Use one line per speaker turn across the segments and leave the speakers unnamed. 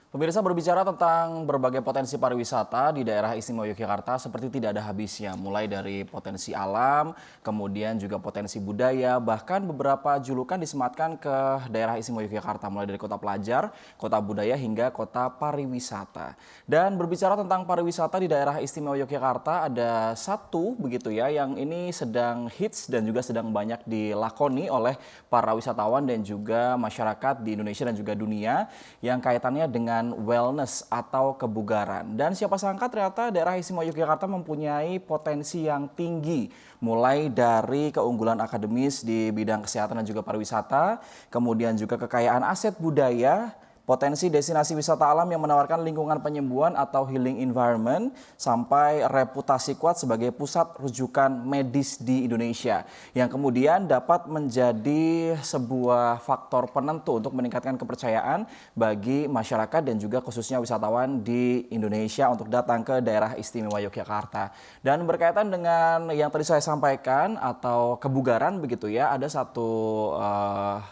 Pemirsa, berbicara tentang berbagai potensi pariwisata di daerah istimewa Yogyakarta seperti tidak ada habisnya. Mulai dari potensi alam, kemudian juga potensi budaya, bahkan beberapa julukan disematkan ke daerah istimewa Yogyakarta. Mulai dari kota pelajar, kota budaya, hingga kota pariwisata. Dan berbicara tentang pariwisata di daerah istimewa Yogyakarta, ada satu begitu ya yang ini sedang hits dan juga sedang banyak dilakoni oleh para wisatawan dan juga masyarakat di Indonesia dan juga dunia yang kaitannya dengan wellness atau kebugaran. Dan siapa sangka ternyata daerah istimewa Yogyakarta mempunyai potensi yang tinggi, mulai dari keunggulan akademis di bidang kesehatan dan juga pariwisata, kemudian juga kekayaan aset budaya, potensi destinasi wisata alam yang menawarkan lingkungan penyembuhan atau healing environment, sampai reputasi kuat sebagai pusat rujukan medis di Indonesia, yang kemudian dapat menjadi sebuah faktor penentu untuk meningkatkan kepercayaan bagi masyarakat dan juga khususnya wisatawan di Indonesia untuk datang ke daerah istimewa Yogyakarta. Dan berkaitan dengan yang tadi saya sampaikan atau kebugaran begitu ya, ada satu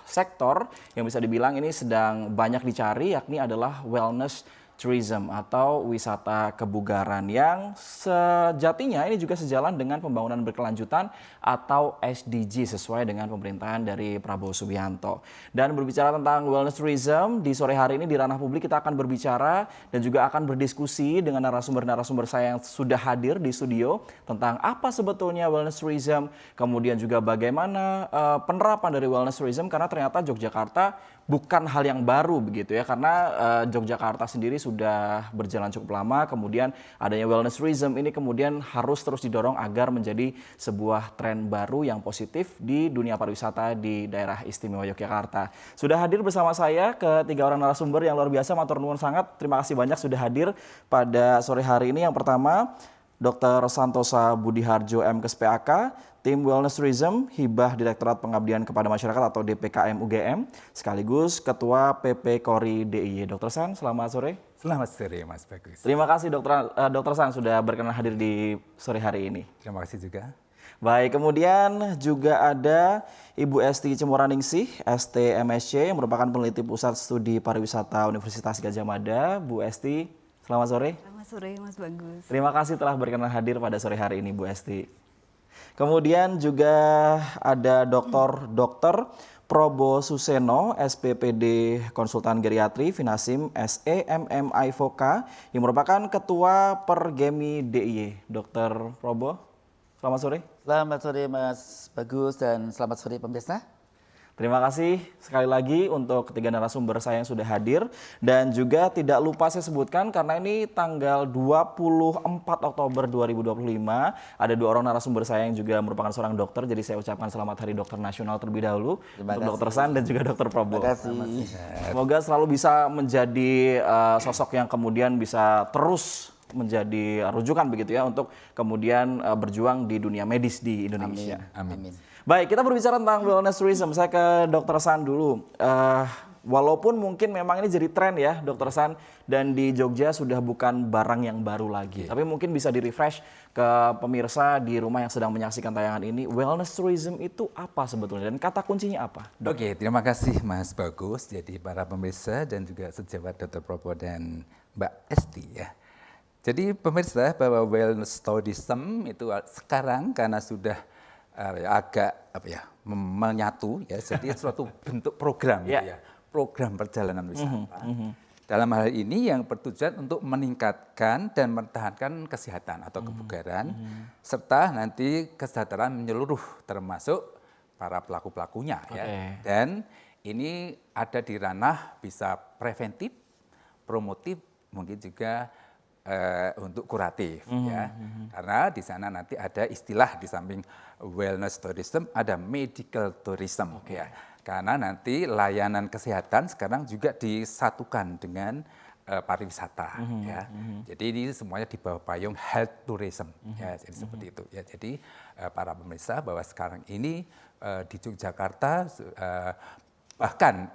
sektor yang bisa dibilang ini sedang banyak dicari, yakni adalah wellness tourism atau wisata kebugaran yang sejatinya ini juga sejalan dengan pembangunan berkelanjutan atau SDG sesuai dengan pemerintahan dari Prabowo Subianto. Dan berbicara tentang wellness tourism, di sore hari ini di ranah publik kita akan berbicara dan juga akan berdiskusi dengan narasumber-narasumber saya yang sudah hadir di studio tentang apa sebetulnya wellness tourism, kemudian juga bagaimana penerapan dari wellness tourism, karena ternyata Yogyakarta bukan hal yang baru begitu ya, karena Yogyakarta sendiri sudah berjalan cukup lama, kemudian adanya wellness tourism ini kemudian harus terus didorong agar menjadi sebuah tren baru yang positif di dunia pariwisata di daerah istimewa Yogyakarta. Sudah hadir bersama saya ketiga orang narasumber yang luar biasa, matur nuwun sangat, terima kasih banyak sudah hadir pada sore hari ini. Yang pertama, Dr. Santosa Budiharjo MKes PAK, Tim Wellness Tourism, Hibah Direktorat Pengabdian kepada Masyarakat atau DPKM UGM, sekaligus Ketua PP Kori DIY. Dr. San, selamat sore.
Selamat sore Mas Bagus.
Terima kasih Dr. San sudah berkenan hadir di sore hari ini.
Terima kasih juga.
Baik, kemudian juga ada Ibu Esti Cemoraningsih, ST MSc, yang merupakan peneliti Pusat Studi Pariwisata Universitas Gadjah Mada. Bu Esti, selamat sore.
Selamat sore Mas Bagus.
Terima kasih telah berkenan hadir pada sore hari ini Bu Esti. Kemudian juga ada Dr. Probo Suseno, SPPD Konsultan Geriatri, Finasim, SEMM IVOKA, yang merupakan Ketua Pergemi DIY. Dr. Probo, selamat sore.
Selamat sore Mas Bagus dan selamat sore pemirsa.
Terima kasih sekali lagi untuk ketiga narasumber saya yang sudah hadir. Dan juga tidak lupa saya sebutkan karena ini tanggal 24 Oktober 2025. Ada dua orang narasumber saya yang juga merupakan seorang dokter. Jadi saya ucapkan selamat Hari Dokter Nasional terlebih dahulu. Untuk Dr. San dan juga Dr. Probo.
Terima kasih.
Semoga selalu bisa menjadi sosok yang kemudian bisa terus menjadi rujukan begitu ya untuk kemudian berjuang di dunia medis di Indonesia.
Amin.
Baik, kita berbicara tentang wellness tourism. Saya ke Dr. San dulu. Walaupun mungkin memang ini jadi tren ya, Dr. San, dan di Jogja sudah bukan barang yang baru lagi. Tapi mungkin bisa di-refresh ke pemirsa di rumah yang sedang menyaksikan tayangan ini. Wellness tourism itu apa sebetulnya dan kata kuncinya apa?
Oke, terima kasih Mas Bagus. Jadi para pemirsa dan juga sejawat Dr. Probo dan Mbak Esti ya. Jadi pemirsa, bahwa wellness tourism itu sekarang karena sudah agak menyatu ya, jadi suatu bentuk program gitu ya, program perjalanan wisata. Dalam hal ini yang bertujuan untuk meningkatkan dan mempertahankan kesehatan atau kebugaran serta nanti kesejahteraan menyeluruh termasuk para pelaku-pelakunya ya. Dan ini ada di ranah bisa preventif, promotif, mungkin juga untuk kuratif ya, karena di sana nanti ada istilah di samping wellness tourism ada medical tourism ya, karena nanti layanan kesehatan sekarang juga disatukan dengan pariwisata ya, jadi ini semuanya di bawah payung health tourism ya, jadi seperti itu ya. Jadi para pemirsa bahwa sekarang ini di Yogyakarta bahkan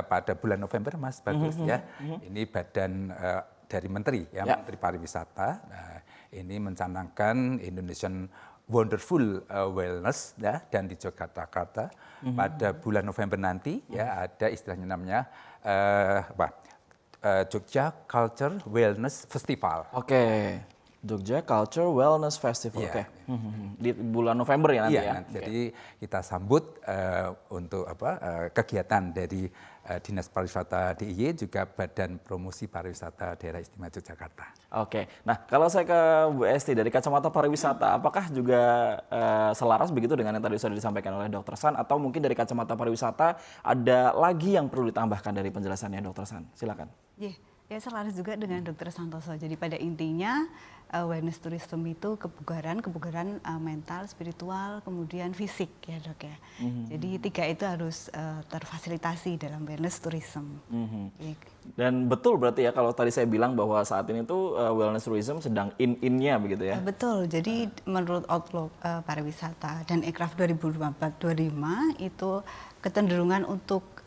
pada bulan November Mas Bagus ya, ini badan dari Menteri ya, Menteri Pariwisata ini mencanangkan Indonesian Wonderful Wellness ya, dan di Yogyakarta pada bulan November nanti ya ada istilahnya namanya Jogja Culture Wellness Festival.
Oke. Jogja Culture Wellness Festival.
Iya.
Oke. Di bulan November ya nanti
Iya,
ya.
nanti jadi kita sambut untuk kegiatan dari Dinas Pariwisata DIY juga Badan Promosi Pariwisata Daerah Istimewa Yogyakarta.
Oke. Nah, kalau saya ke Bu Esti dari kacamata pariwisata, apakah juga selaras begitu dengan yang tadi sudah disampaikan oleh Dr. San atau mungkin dari kacamata pariwisata ada lagi yang perlu ditambahkan dari penjelasannya Dr. San? Silakan.
Ya selaras juga dengan Dr. Santoso. Jadi pada intinya wellness tourism itu kebugaran mental, spiritual, kemudian fisik ya Dok ya. Jadi 3 itu harus terfasilitasi dalam wellness tourism.
Dan betul berarti ya kalau tadi saya bilang bahwa saat ini tuh wellness tourism sedang in-nya begitu ya?
Betul, jadi menurut Outlook Pariwisata dan Ekraf 2024-2025 itu kecenderungan untuk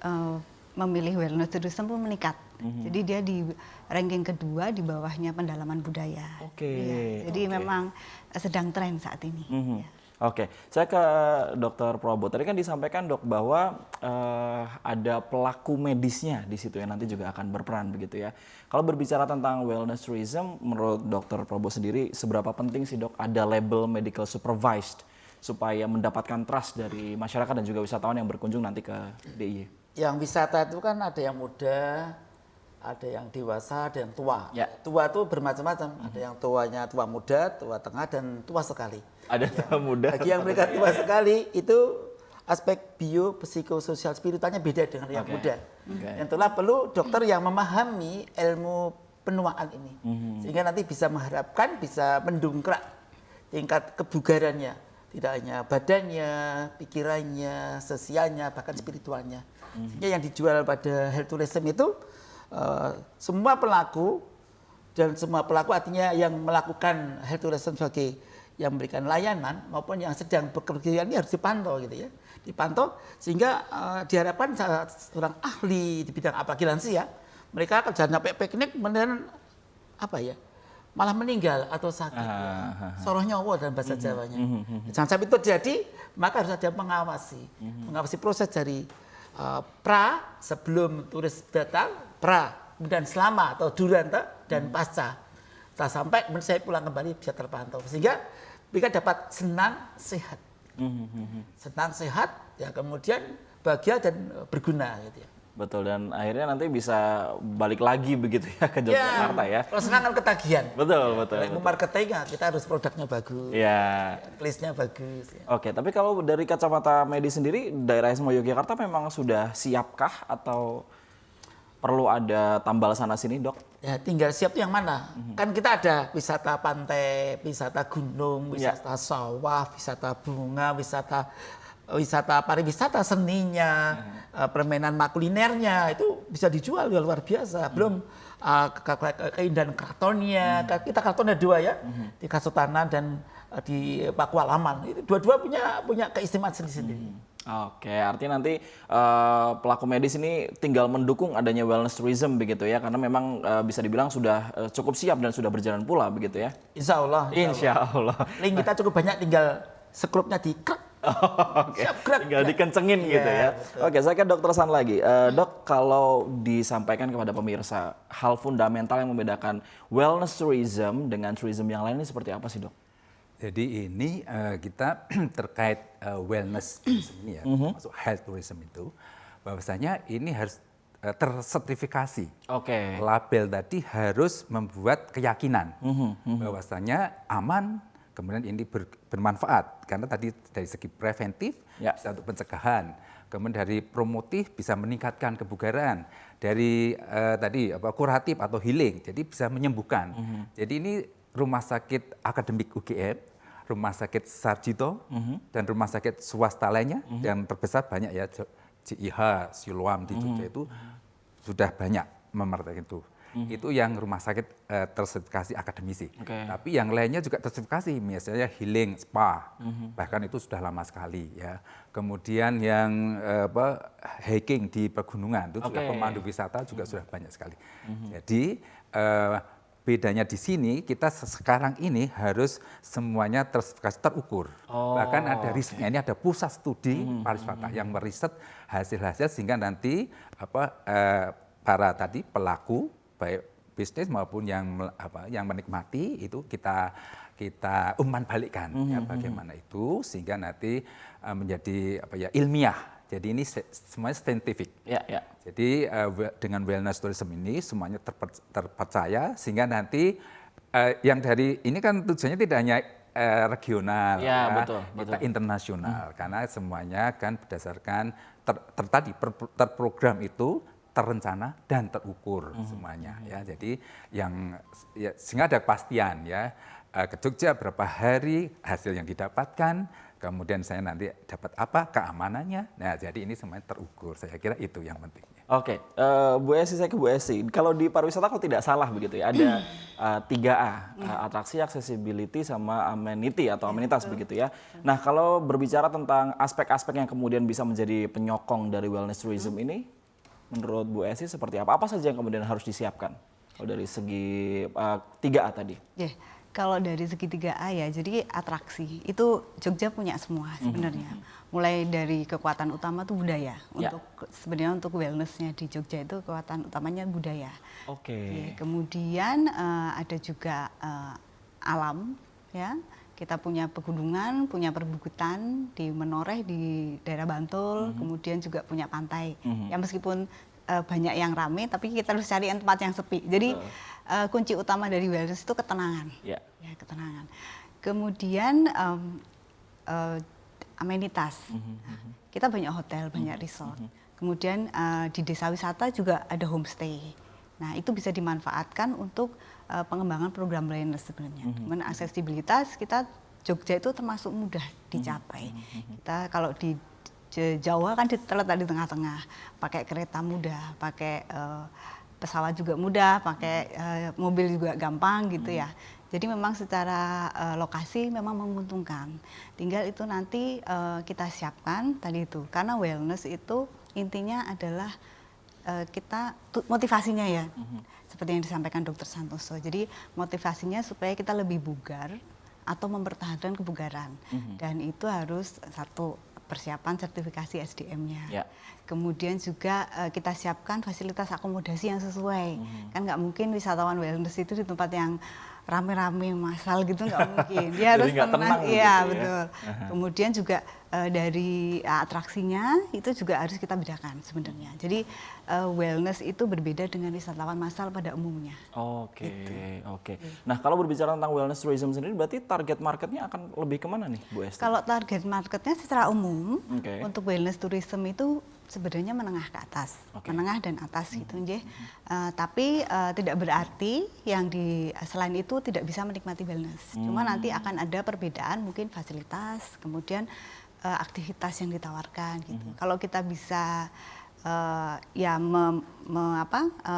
memilih wellness tourism pun meningkat. Jadi dia di ranking kedua di bawahnya pendalaman budaya.
Oke.
Ya, jadi memang sedang tren saat ini. Ya.
Oke, saya ke Dr. Probo. Tadi kan disampaikan Dok bahwa ada pelaku medisnya di situ yang nanti juga akan berperan begitu ya. Kalau berbicara tentang wellness tourism, menurut Dr. Probo sendiri seberapa penting sih Dok ada label medical supervised supaya mendapatkan trust dari masyarakat dan juga wisatawan yang berkunjung nanti ke DIY?
Yang wisata itu kan ada yang muda, ada yang dewasa, ada yang tua.
Ya.
Tua itu bermacam-macam. Ada yang tuanya tua muda, tua tengah, dan tua sekali.
Ada tua muda.
Bagi yang mereka tua sekali itu aspek bio, psikososial, spiritualnya beda dengan yang muda. Yang itulah perlu dokter yang memahami ilmu penuaan ini, sehingga nanti bisa mengharapkan, bisa mendongkrak tingkat kebugarannya, tidak hanya badannya, pikirannya, sosialnya, bahkan spiritualnya. Sehingga yang dijual pada health tourism itu semua pelaku, dan semua pelaku artinya yang melakukan health tourism sebagai yang memberikan layanan maupun yang sedang bekerja ini harus dipantau gitu ya, dipantau sehingga diharapkan seorang ahli di bidang apalagi lansia, mereka kerja sampai piknik kemudian apa ya, malah meninggal atau sakit, soroh nyawa dalam bahasa Jawanya. Jangan sampai itu terjadi, maka harus ada mengawasi proses dari pra sebelum turis datang, pra dan selama atau duran dan pasca. Setelah sampai saya pulang kembali bisa terpantau sehingga mereka dapat senang sehat, senang sehat ya, kemudian bahagia dan berguna gitu ya.
Betul, dan akhirnya nanti bisa balik lagi begitu ya ke Yogyakarta ya.
Kalau senang kan ketagihan.
Betul.
Kalau marketing kita harus produknya bagus,
Ya.
listnya bagus. Ya.
Oke, tapi kalau dari kacamata medis sendiri, daerah istimewa Yogyakarta memang sudah siapkah atau perlu ada tambal sana sini, Dok?
Ya, tinggal siap yang mana? Kan kita ada wisata pantai, wisata gunung, wisata sawah, wisata bunga, wisata pariwisata seninya, permainan makulinernya itu bisa dijual luar biasa. Belum keindahan keratonnya, kita keraton ada 2 ya, di Kasunanan dan di Pakualaman. Itu dua-dua punya keistimewaan sendiri-sendiri.
Oke, artinya nanti pelaku medis ini tinggal mendukung adanya wellness tourism begitu ya, karena memang bisa dibilang sudah cukup siap dan sudah berjalan pula begitu ya.
Insya Allah.
Insya Allah.
Link kita cukup banyak, tinggal seklubnya dikrek.
Oke, tinggal dikencengin gitu ya.
Betul.
Oke, saya ke Dr. San lagi. Dok, kalau disampaikan kepada pemirsa, hal fundamental yang membedakan wellness tourism dengan tourism yang lain ini seperti apa sih, Dok?
Jadi ini kita terkait wellness tourism ini ya, masuk health tourism itu, bahwasanya ini harus tersertifikasi.
Oke.
Label tadi harus membuat keyakinan bahwasanya aman, kemudian ini bermanfaat karena tadi dari segi preventif bisa untuk pencegahan, kemudian dari promotif bisa meningkatkan kebugaran, dari tadi kuratif atau healing, jadi bisa menyembuhkan. Jadi ini rumah sakit akademik UGM, rumah sakit Sarjito, dan rumah sakit swasta lainnya yang terbesar banyak ya, JIH, Siloam di Jogja itu sudah banyak memerintahkan itu. Itu yang rumah sakit tersertifikasi akademisi. Tapi yang lainnya juga tersertifikasi, misalnya healing, spa, bahkan itu sudah lama sekali ya. Kemudian yang hiking di pegunungan itu juga pemandu wisata juga sudah banyak sekali. Jadi bedanya di sini kita sekarang ini harus semuanya tersertifikasi terukur. Bahkan ada risetnya, ini ada pusat studi pariwisata yang meriset hasil-hasil sehingga nanti para tadi pelaku baik bisnis maupun yang menikmati itu kita umpan balikkan ya bagaimana itu sehingga nanti menjadi ilmiah. Jadi ini semuanya saintifik. Jadi dengan wellness tourism ini semuanya terpercaya sehingga nanti yang dari ini kan tujuannya tidak hanya regional,
betul.
kita internasional karena semuanya kan berdasarkan terprogram itu terencana dan terukur semuanya ya. Jadi sehingga ada kepastian ya ke Jogja berapa hari hasil yang didapatkan, kemudian saya nanti dapat apa keamanannya. Nah jadi ini semuanya terukur. Saya kira itu yang pentingnya.
Oke, Bu Esi, saya ke Bu Esi. Kalau di pariwisata kalau tidak salah begitu ya, ada 3A, atraksi, accessibility, sama amenity atau amenitas begitu ya. Nah kalau berbicara tentang aspek-aspek yang kemudian bisa menjadi penyokong dari wellness tourism ini, menurut Bu Esi seperti apa? Apa saja yang kemudian harus disiapkan? Kalau dari segi 3A tadi.
Kalau dari segi 3A ya, jadi atraksi itu Jogja punya semua sebenarnya. Mulai dari kekuatan utama tuh budaya. Sebenarnya untuk wellnessnya di Jogja itu kekuatan utamanya budaya. Kemudian ada juga alam, ya. Kita punya pegunungan, punya perbukitan di Menoreh di daerah Bantul, kemudian juga punya pantai. Ya meskipun banyak yang rame, tapi kita harus cari tempat yang sepi. Jadi kunci utama dari wellness itu ketenangan. Ya, ketenangan. Kemudian amenitas. Kita banyak hotel, banyak resort. Kemudian di desa wisata juga ada homestay. Nah, itu bisa dimanfaatkan untuk pengembangan program wellness sebenarnya. Kemudian aksesibilitas kita Jogja itu termasuk mudah dicapai. Kita kalau di Jawa kan terletak di tengah-tengah, pakai kereta mudah, pakai pesawat juga mudah, pakai mobil juga gampang gitu ya. Jadi memang secara lokasi memang menguntungkan. Tinggal itu nanti kita siapkan tadi itu, karena wellness itu intinya adalah kita motivasinya ya, seperti yang disampaikan Dr. Santoso. Jadi motivasinya supaya kita lebih bugar atau mempertahankan kebugaran, dan itu harus satu persiapan sertifikasi SDM-nya. Kemudian juga kita siapkan fasilitas akomodasi yang sesuai. Kan nggak mungkin wisatawan wellness itu di tempat yang rame-rame massal gitu, nggak mungkin. Dia harus tenang. Iya, betul. Kemudian juga dari atraksinya itu juga harus kita bedakan sebenarnya. Jadi wellness itu berbeda dengan wisatawan massal pada umumnya.
Oke. Nah, kalau berbicara tentang wellness tourism sendiri, berarti target marketnya akan lebih kemana nih, Bu Esti?
Kalau target marketnya secara umum untuk wellness tourism itu sebenarnya menengah ke atas, menengah dan atas gitu, tapi tidak berarti yang selain itu tidak bisa menikmati wellness. Cuma nanti akan ada perbedaan mungkin fasilitas, kemudian aktivitas yang ditawarkan gitu. Kalau kita bisa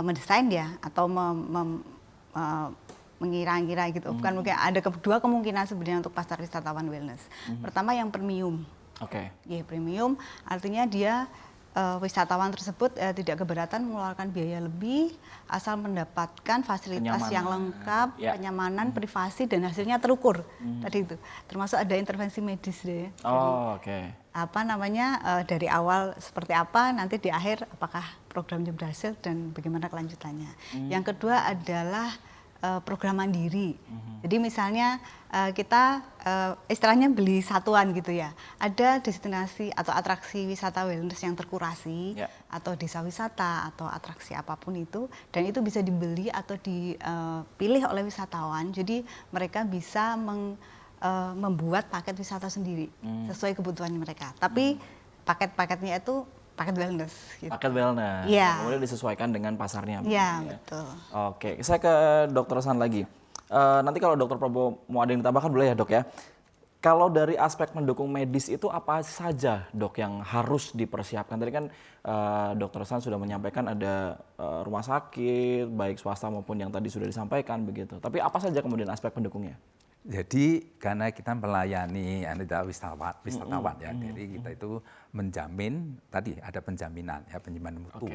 mendesain ya atau mengira-ngira gitu, bukan mungkin ada dua kemungkinan sebenarnya untuk pasar wisatawan wellness. Pertama yang premium. Premium artinya dia wisatawan tersebut tidak keberatan mengeluarkan biaya lebih asal mendapatkan fasilitas yang lengkap, kenyamanan, privasi, dan hasilnya terukur. Tadi itu termasuk ada intervensi medis deh. Dari awal seperti apa, nanti di akhir apakah programnya berhasil dan bagaimana kelanjutannya. Yang kedua adalah program mandiri. Jadi misalnya kita istilahnya beli satuan gitu ya. Ada destinasi atau atraksi wisata wellness yang terkurasi, atau desa wisata atau atraksi apapun itu, dan itu bisa dibeli atau dipilih oleh wisatawan. Jadi mereka bisa membuat paket wisata sendiri sesuai kebutuhan mereka. Tapi paket-paketnya itu paket wellness. Gitu.
Paket wellness. Kemudian disesuaikan dengan pasarnya.
Betul.
Oke, saya ke Dr. San lagi. Nanti kalau Dr. Prabowo mau ada yang ditambahkan boleh ya, Dok ya. Kalau dari aspek mendukung medis itu apa saja, Dok, yang harus dipersiapkan? Tadi kan Dr. San sudah menyampaikan ada rumah sakit, baik swasta maupun yang tadi sudah disampaikan begitu. Tapi apa saja kemudian aspek pendukungnya?
Jadi karena kita melayani wisatawan ya, jadi kita itu menjamin tadi ada penjaminan ya, penjaminan mutu.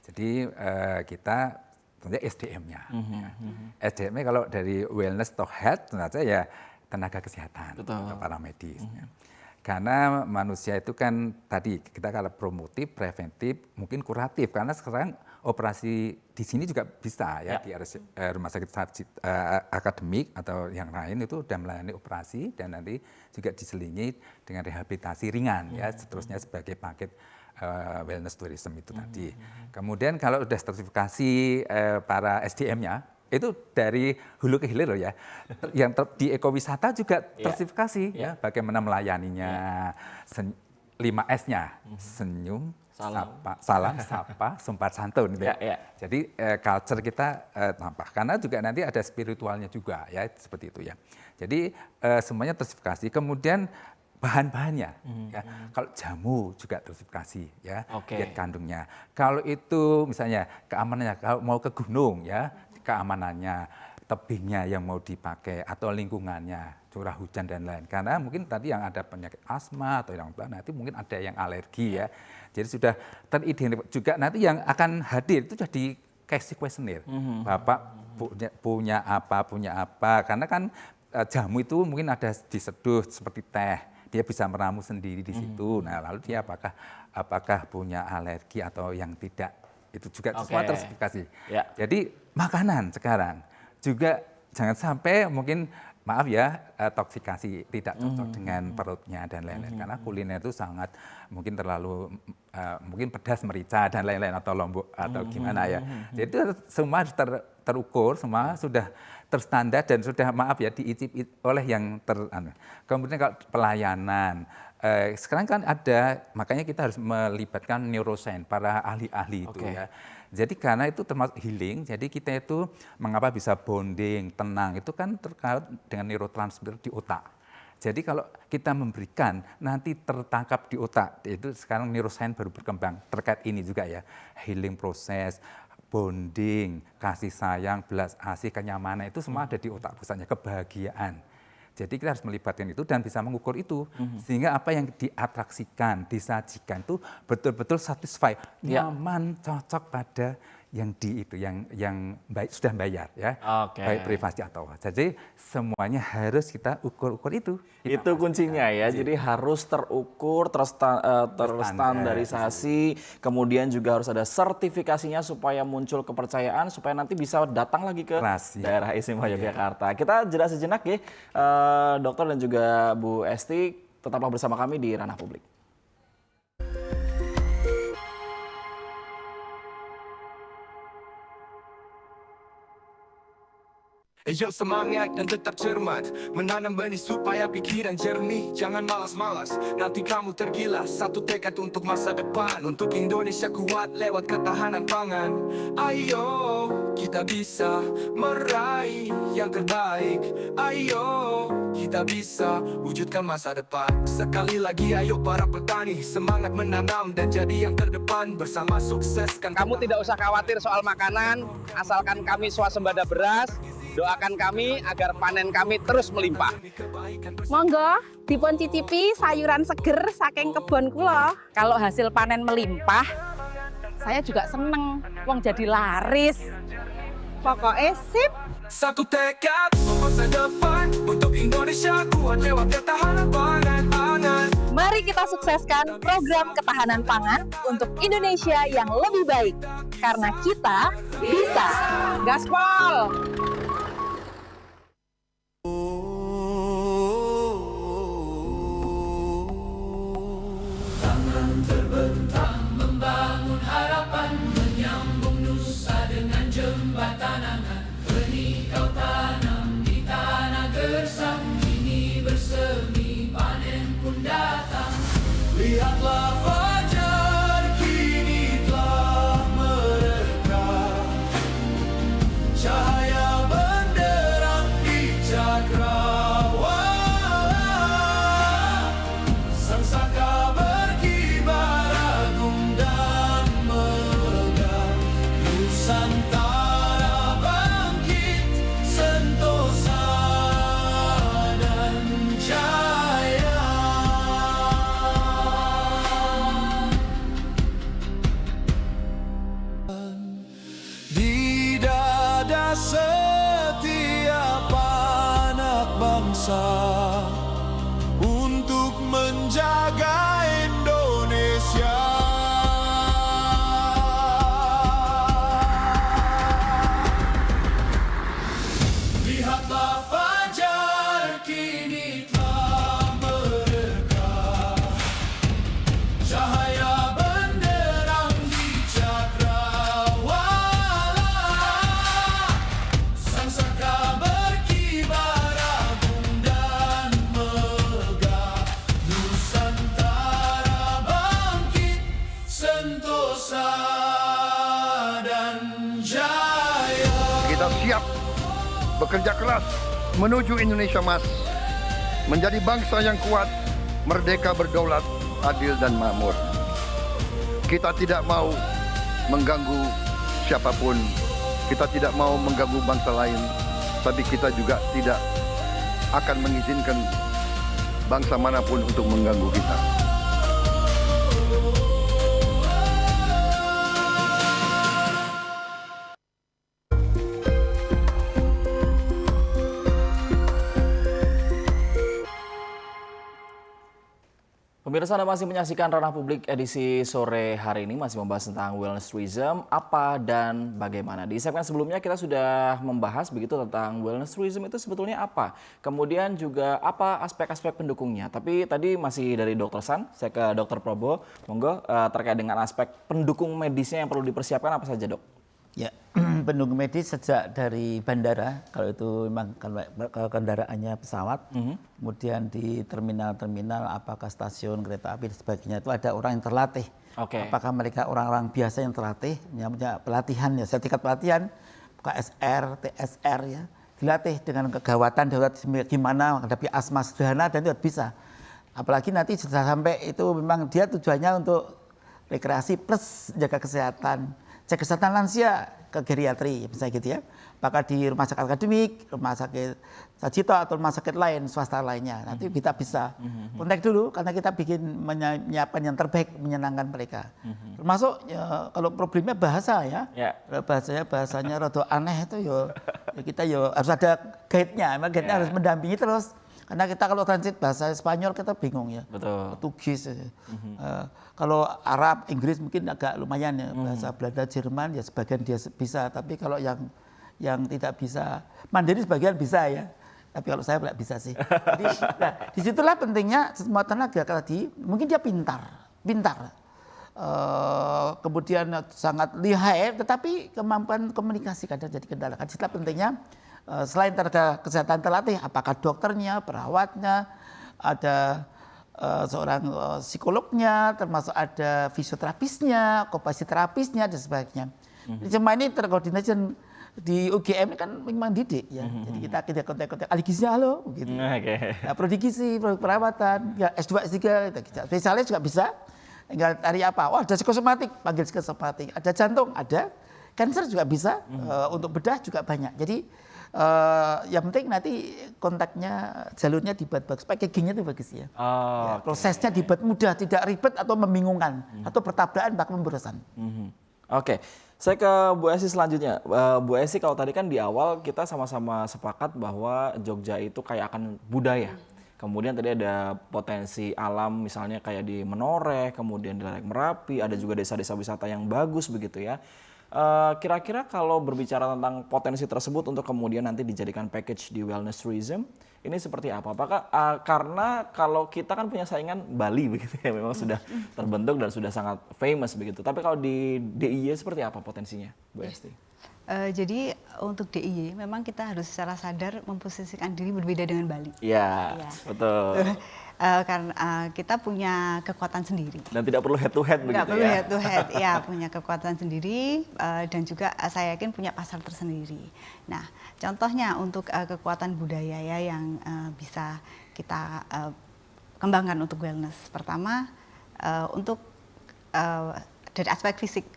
Jadi kita tentunya SDM-nya. SDM-nya kalau dari wellness atau health tentu saja ya tenaga kesehatan atau para medis. Karena manusia itu kan tadi kita kalau promotif, preventif, mungkin kuratif. Karena sekarang operasi di sini juga bisa ya, di rumah sakit akademik atau yang lain itu sudah melayani operasi dan nanti juga diselingi dengan rehabilitasi ringan ya, seterusnya sebagai paket wellness tourism itu tadi. Kemudian kalau sudah sertifikasi para SDM-nya, itu dari hulu ke hilir loh ya. Yang di ekowisata juga tersertifikasi ya, bagaimana melayaninya. 5S-nya, senyum, salam, sapa, sopan santun gitu ya. Jadi culture kita tampak. Karena juga nanti ada spiritualnya juga ya, seperti itu ya. Jadi semuanya tersertifikasi. Kemudian bahan-bahannya ya. Kalau jamu juga tersertifikasi ya, diet kandungnya. Kalau itu misalnya keamanannya, kalau mau ke gunung ya, keamanannya, tebingnya yang mau dipakai atau lingkungannya, curah hujan dan lain. Karena mungkin tadi yang ada penyakit asma atau yang nanti mungkin ada yang alergi ya. Jadi sudah teridentifikasi juga nanti yang akan hadir itu sudah di case questionnaire. Bapak punya apa? Karena kan jamu itu mungkin ada diseduh seperti teh. Dia bisa meramu sendiri di situ. Nah, lalu dia apakah punya alergi atau yang tidak? Itu juga semua tersertifikasi. Jadi makanan sekarang juga jangan sampai mungkin maaf ya toksikasi tidak cocok dengan perutnya dan lain-lain karena kuliner itu sangat mungkin terlalu mungkin pedas merica dan lain-lain atau lombok atau gimana ya. Jadi itu semua terukur, semua sudah terstandar dan sudah maaf ya diicip oleh yang kemudian kalau pelayanan sekarang kan ada, makanya kita harus melibatkan neuroscience, para ahli-ahli itu ya. Jadi karena itu termasuk healing, jadi kita itu mengapa bisa bonding, tenang, itu kan terkait dengan neurotransmitter di otak. Jadi kalau kita memberikan, nanti tertangkap di otak, itu sekarang neuroscience baru berkembang, terkait ini juga ya, healing proses, bonding, kasih sayang, belas asih, kenyamanan, itu semua ada di otak pusatnya, kebahagiaan. Jadi kita harus melibatkan itu dan bisa mengukur itu sehingga apa yang diatraksikan, disajikan itu betul-betul satisfy, nyaman, cocok pada yang di itu, yang baik sudah bayar ya, baik privasi atau jadi semuanya harus kita ukur-ukur itu.
Itu kuncinya ya, jadi harus terukur, terstandarisasi, kemudian juga harus ada sertifikasinya supaya muncul kepercayaan, supaya nanti bisa datang lagi ke daerah istimewa Yogyakarta. Kita jeda sejenak ya, Dokter dan juga Bu Esti, tetaplah bersama kami di Ranah Publik.
Yang semangat dan tetap cermat, menanam benih supaya pikiran jernih. Jangan malas-malas, nanti kamu tergilas. Satu tekad untuk masa depan, untuk Indonesia kuat lewat ketahanan pangan. Ayo, kita bisa meraih yang terbaik. Ayo, kita bisa wujudkan masa depan. Sekali lagi ayo para petani, semangat menanam dan jadi yang terdepan. Bersama sukseskan.
Kamu tidak usah khawatir soal makanan, asalkan kami swasembada beras. Doakan kami agar panen kami terus melimpah.
Monggo, dipun cicipi sayuran seger saking kebon kula. Kalau hasil panen melimpah, saya juga seneng. Wong jadi laris. Pokoknya sip.
Satu tekad, masa depan untuk Indonesia kuat lewat ketahanan pangan.
Mari kita sukseskan program ketahanan pangan untuk Indonesia yang lebih baik. Karena kita bisa. Gaspol!
Terbentang membangun harapan, menyambung nusa dengan jembatan angan. Benih kau tanam di tanah gersang, kini bersemi panen pun datang. Lihatlah fajar kini telah merekah, cahaya benderang di cakrawala. Sang saka Nusantara bangkit, sentosa dan jaya. Di dada setiap anak bangsa untuk menjadi
siap bekerja keras menuju Indonesia Emas, menjadi bangsa yang kuat, merdeka, berdaulat, adil dan makmur. Kita tidak mau mengganggu siapapun, kita tidak mau mengganggu bangsa lain, tapi kita juga tidak akan mengizinkan bangsa manapun untuk mengganggu kita.
Pemirsa, Anda masih menyaksikan Ranah Publik edisi sore hari ini, masih membahas tentang wellness tourism, apa dan bagaimana. Di segmen sebelumnya kita sudah membahas begitu tentang wellness tourism itu sebetulnya apa. Kemudian juga apa aspek-aspek pendukungnya. Tapi tadi masih dari Dr. San, saya ke Dr. Probo. Monggo terkait dengan aspek pendukung medisnya yang perlu dipersiapkan apa saja, Dok?
Ya, pendukung medis sejak dari bandara, kalau itu memang kendaraannya pesawat, kemudian di terminal-terminal, apakah stasiun kereta api dan sebagainya, itu ada orang yang terlatih. Apakah mereka orang-orang biasa yang terlatih, yang punya pelatihan, ya, sertifikat pelatihan, KSR, TSR, ya, dilatih dengan kegawatan darurat gimana menghadapi asma sederhana dan itu bisa. Apalagi nanti sudah sampai itu memang dia tujuannya untuk rekreasi plus jaga kesehatan. Cek kesehatan lansia ke geriatri, misalnya gitu ya. Apakah di rumah sakit akademik, rumah sakit Sajito atau rumah sakit lain, swasta lainnya. Nanti kita bisa kontak dulu karena kita bikin menyiapkan yang terbaik menyenangkan mereka. Termasuk ya, kalau problemnya bahasa ya. Kalau bahasanya rada aneh itu ya kita ya harus ada guide-nya. Memang guide-nya harus mendampingi terus. Karena kita kalau transit bahasa Spanyol kita bingung ya.
Betul.
Portugis. Kalau Arab, Inggris mungkin agak lumayan ya. Bahasa Belanda, Jerman ya sebagian dia bisa. Tapi kalau yang tidak bisa, Mandarin sebagian bisa ya. Tapi kalau saya tidak bisa sih. Jadi nah, disitulah pentingnya semua tenaga tadi. Mungkin dia pintar. Kemudian sangat lihai, tetapi kemampuan komunikasi kadang jadi kendala. Disitulah pentingnya selain tenaga kesehatan terlatih, apakah dokternya, perawatnya, ada seorang psikolognya, termasuk ada fisioterapisnya, okupasi terapisnya dan sebagainya. Cuma ini terkoordinasi di UGM kan memang didik ya. Jadi kita kontak-kontak ahli gizi halo gitu. Nah, prodi gizi, prodi perawatan, ya S2 S3 kita spesialis juga bisa. Tinggal cari apa? Oh, ada psikosomatik, panggil psikosomatik. Ada jantung, ada. Cancer juga bisa. Untuk bedah juga banyak. Jadi yang penting nanti kontaknya, jalurnya dibuat bagus, packagingnya itu bagus ya. Ya prosesnya dibuat mudah, tidak ribet atau membingungkan atau bertabrakan bahkan membosankan.
Oke, saya ke Bu Esi selanjutnya. Bu Esi, kalau tadi kan di awal kita sama-sama sepakat bahwa Jogja itu kayak akan budaya. Kemudian tadi ada potensi alam misalnya kayak di Menoreh, kemudian di Lereng Merapi, ada juga desa-desa wisata yang bagus begitu ya. Kira-kira kalau berbicara tentang potensi tersebut untuk kemudian nanti dijadikan package di wellness tourism, ini seperti apa? Apakah karena kalau kita kan punya saingan Bali begitu ya, memang sudah terbentuk dan sudah sangat famous begitu. Tapi kalau di DIY seperti apa potensinya, Bu Esti?
Jadi untuk DIY memang kita harus secara sadar memposisikan diri berbeda dengan Bali.
Iya, betul.
Karena kita punya kekuatan sendiri.
Dan tidak perlu head to head begitu ya?
Tidak perlu head to head, ya punya kekuatan sendiri dan juga saya yakin punya pasar tersendiri. Nah, contohnya untuk kekuatan budaya ya yang bisa kita kembangkan untuk wellness. Pertama, untuk dari aspek fisik,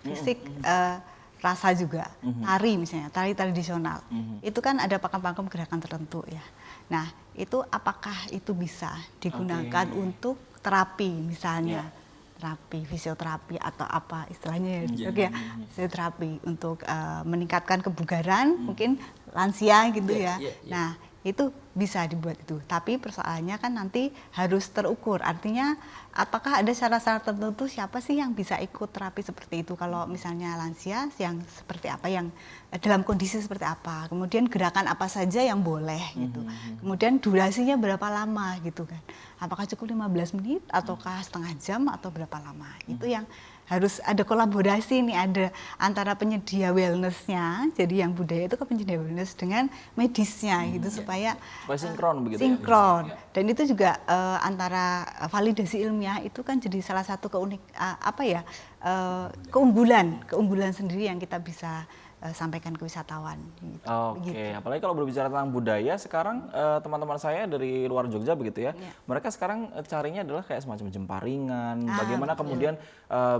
rasa juga, tari misalnya, tari tradisional. Itu kan ada pakem-pakem gerakan tertentu ya. Nah, itu apakah itu bisa digunakan untuk terapi misalnya, terapi, fisioterapi atau apa istilahnya ya, fisioterapi untuk meningkatkan kebugaran, mungkin lansia gitu ya. Nah, itu bisa dibuat itu. Tapi persoalannya kan nanti harus terukur. Artinya apakah ada syarat-syarat tertentu siapa sih yang bisa ikut terapi seperti itu? Kalau misalnya lansia yang seperti apa, yang dalam kondisi seperti apa? Kemudian gerakan apa saja yang boleh gitu. Kemudian durasinya berapa lama gitu kan. Apakah cukup 15 menit ataukah setengah jam atau berapa lama? Itu yang harus ada kolaborasi nih, ada antara penyedia wellness-nya, jadi yang budaya itu ke penyedia wellness dengan medisnya gitu supaya
sinkron begitu.
Sinkron. Dan itu juga antara validasi ilmiah itu kan jadi salah satu keunggulan sendiri yang kita bisa sampaikan ke wisatawan. Gitu.
Oke, apalagi kalau berbicara tentang budaya, sekarang teman-teman saya dari luar Jogja begitu ya, mereka sekarang carinya adalah kayak semacam jemparingan, bagaimana kemudian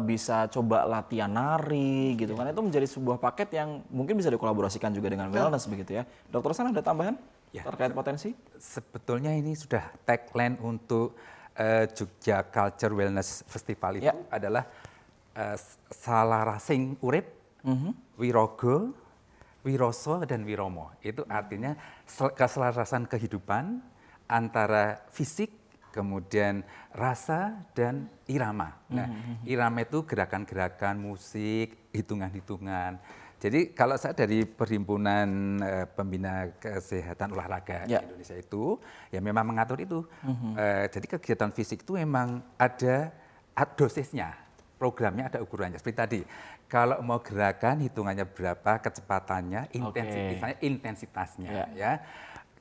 bisa coba latihan nari gitu kan, itu menjadi sebuah paket yang mungkin bisa dikolaborasikan juga dengan wellness begitu ya. Dokter San ada tambahan terkait potensi?
Sebetulnya ini sudah tagline untuk Jogja Culture Wellness Festival itu adalah salarasing urip, wirogo, wiroso, dan wiromo. Itu artinya keselarasan kehidupan antara fisik, kemudian rasa, dan irama. Nah, irama itu gerakan-gerakan musik, hitungan-hitungan. Jadi kalau saya dari Perhimpunan Pembina Kesehatan Olahraga Indonesia itu, ya memang mengatur itu. Jadi kegiatan fisik itu memang ada dosisnya, programnya ada ukurannya. Seperti tadi, kalau mau gerakan hitungannya berapa, kecepatannya, intensitasnya, ya.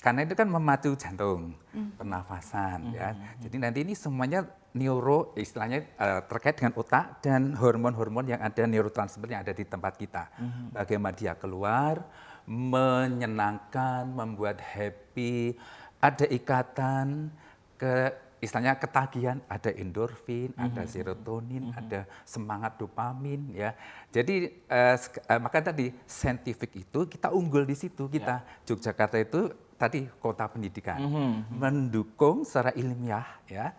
Karena itu kan memacu jantung, pernafasan, ya. Jadi nanti ini semuanya neuro, istilahnya terkait dengan otak dan hormon-hormon yang ada, neurotransmitter yang ada di tempat kita. Bagaimana dia keluar, menyenangkan, membuat happy, ada ikatan istilahnya ketagihan, ada endorfin, ada serotonin, ada semangat dopamin, ya. Jadi maka tadi saintifik itu kita unggul di situ kita. Yogyakarta itu tadi kota pendidikan, mendukung secara ilmiah, ya,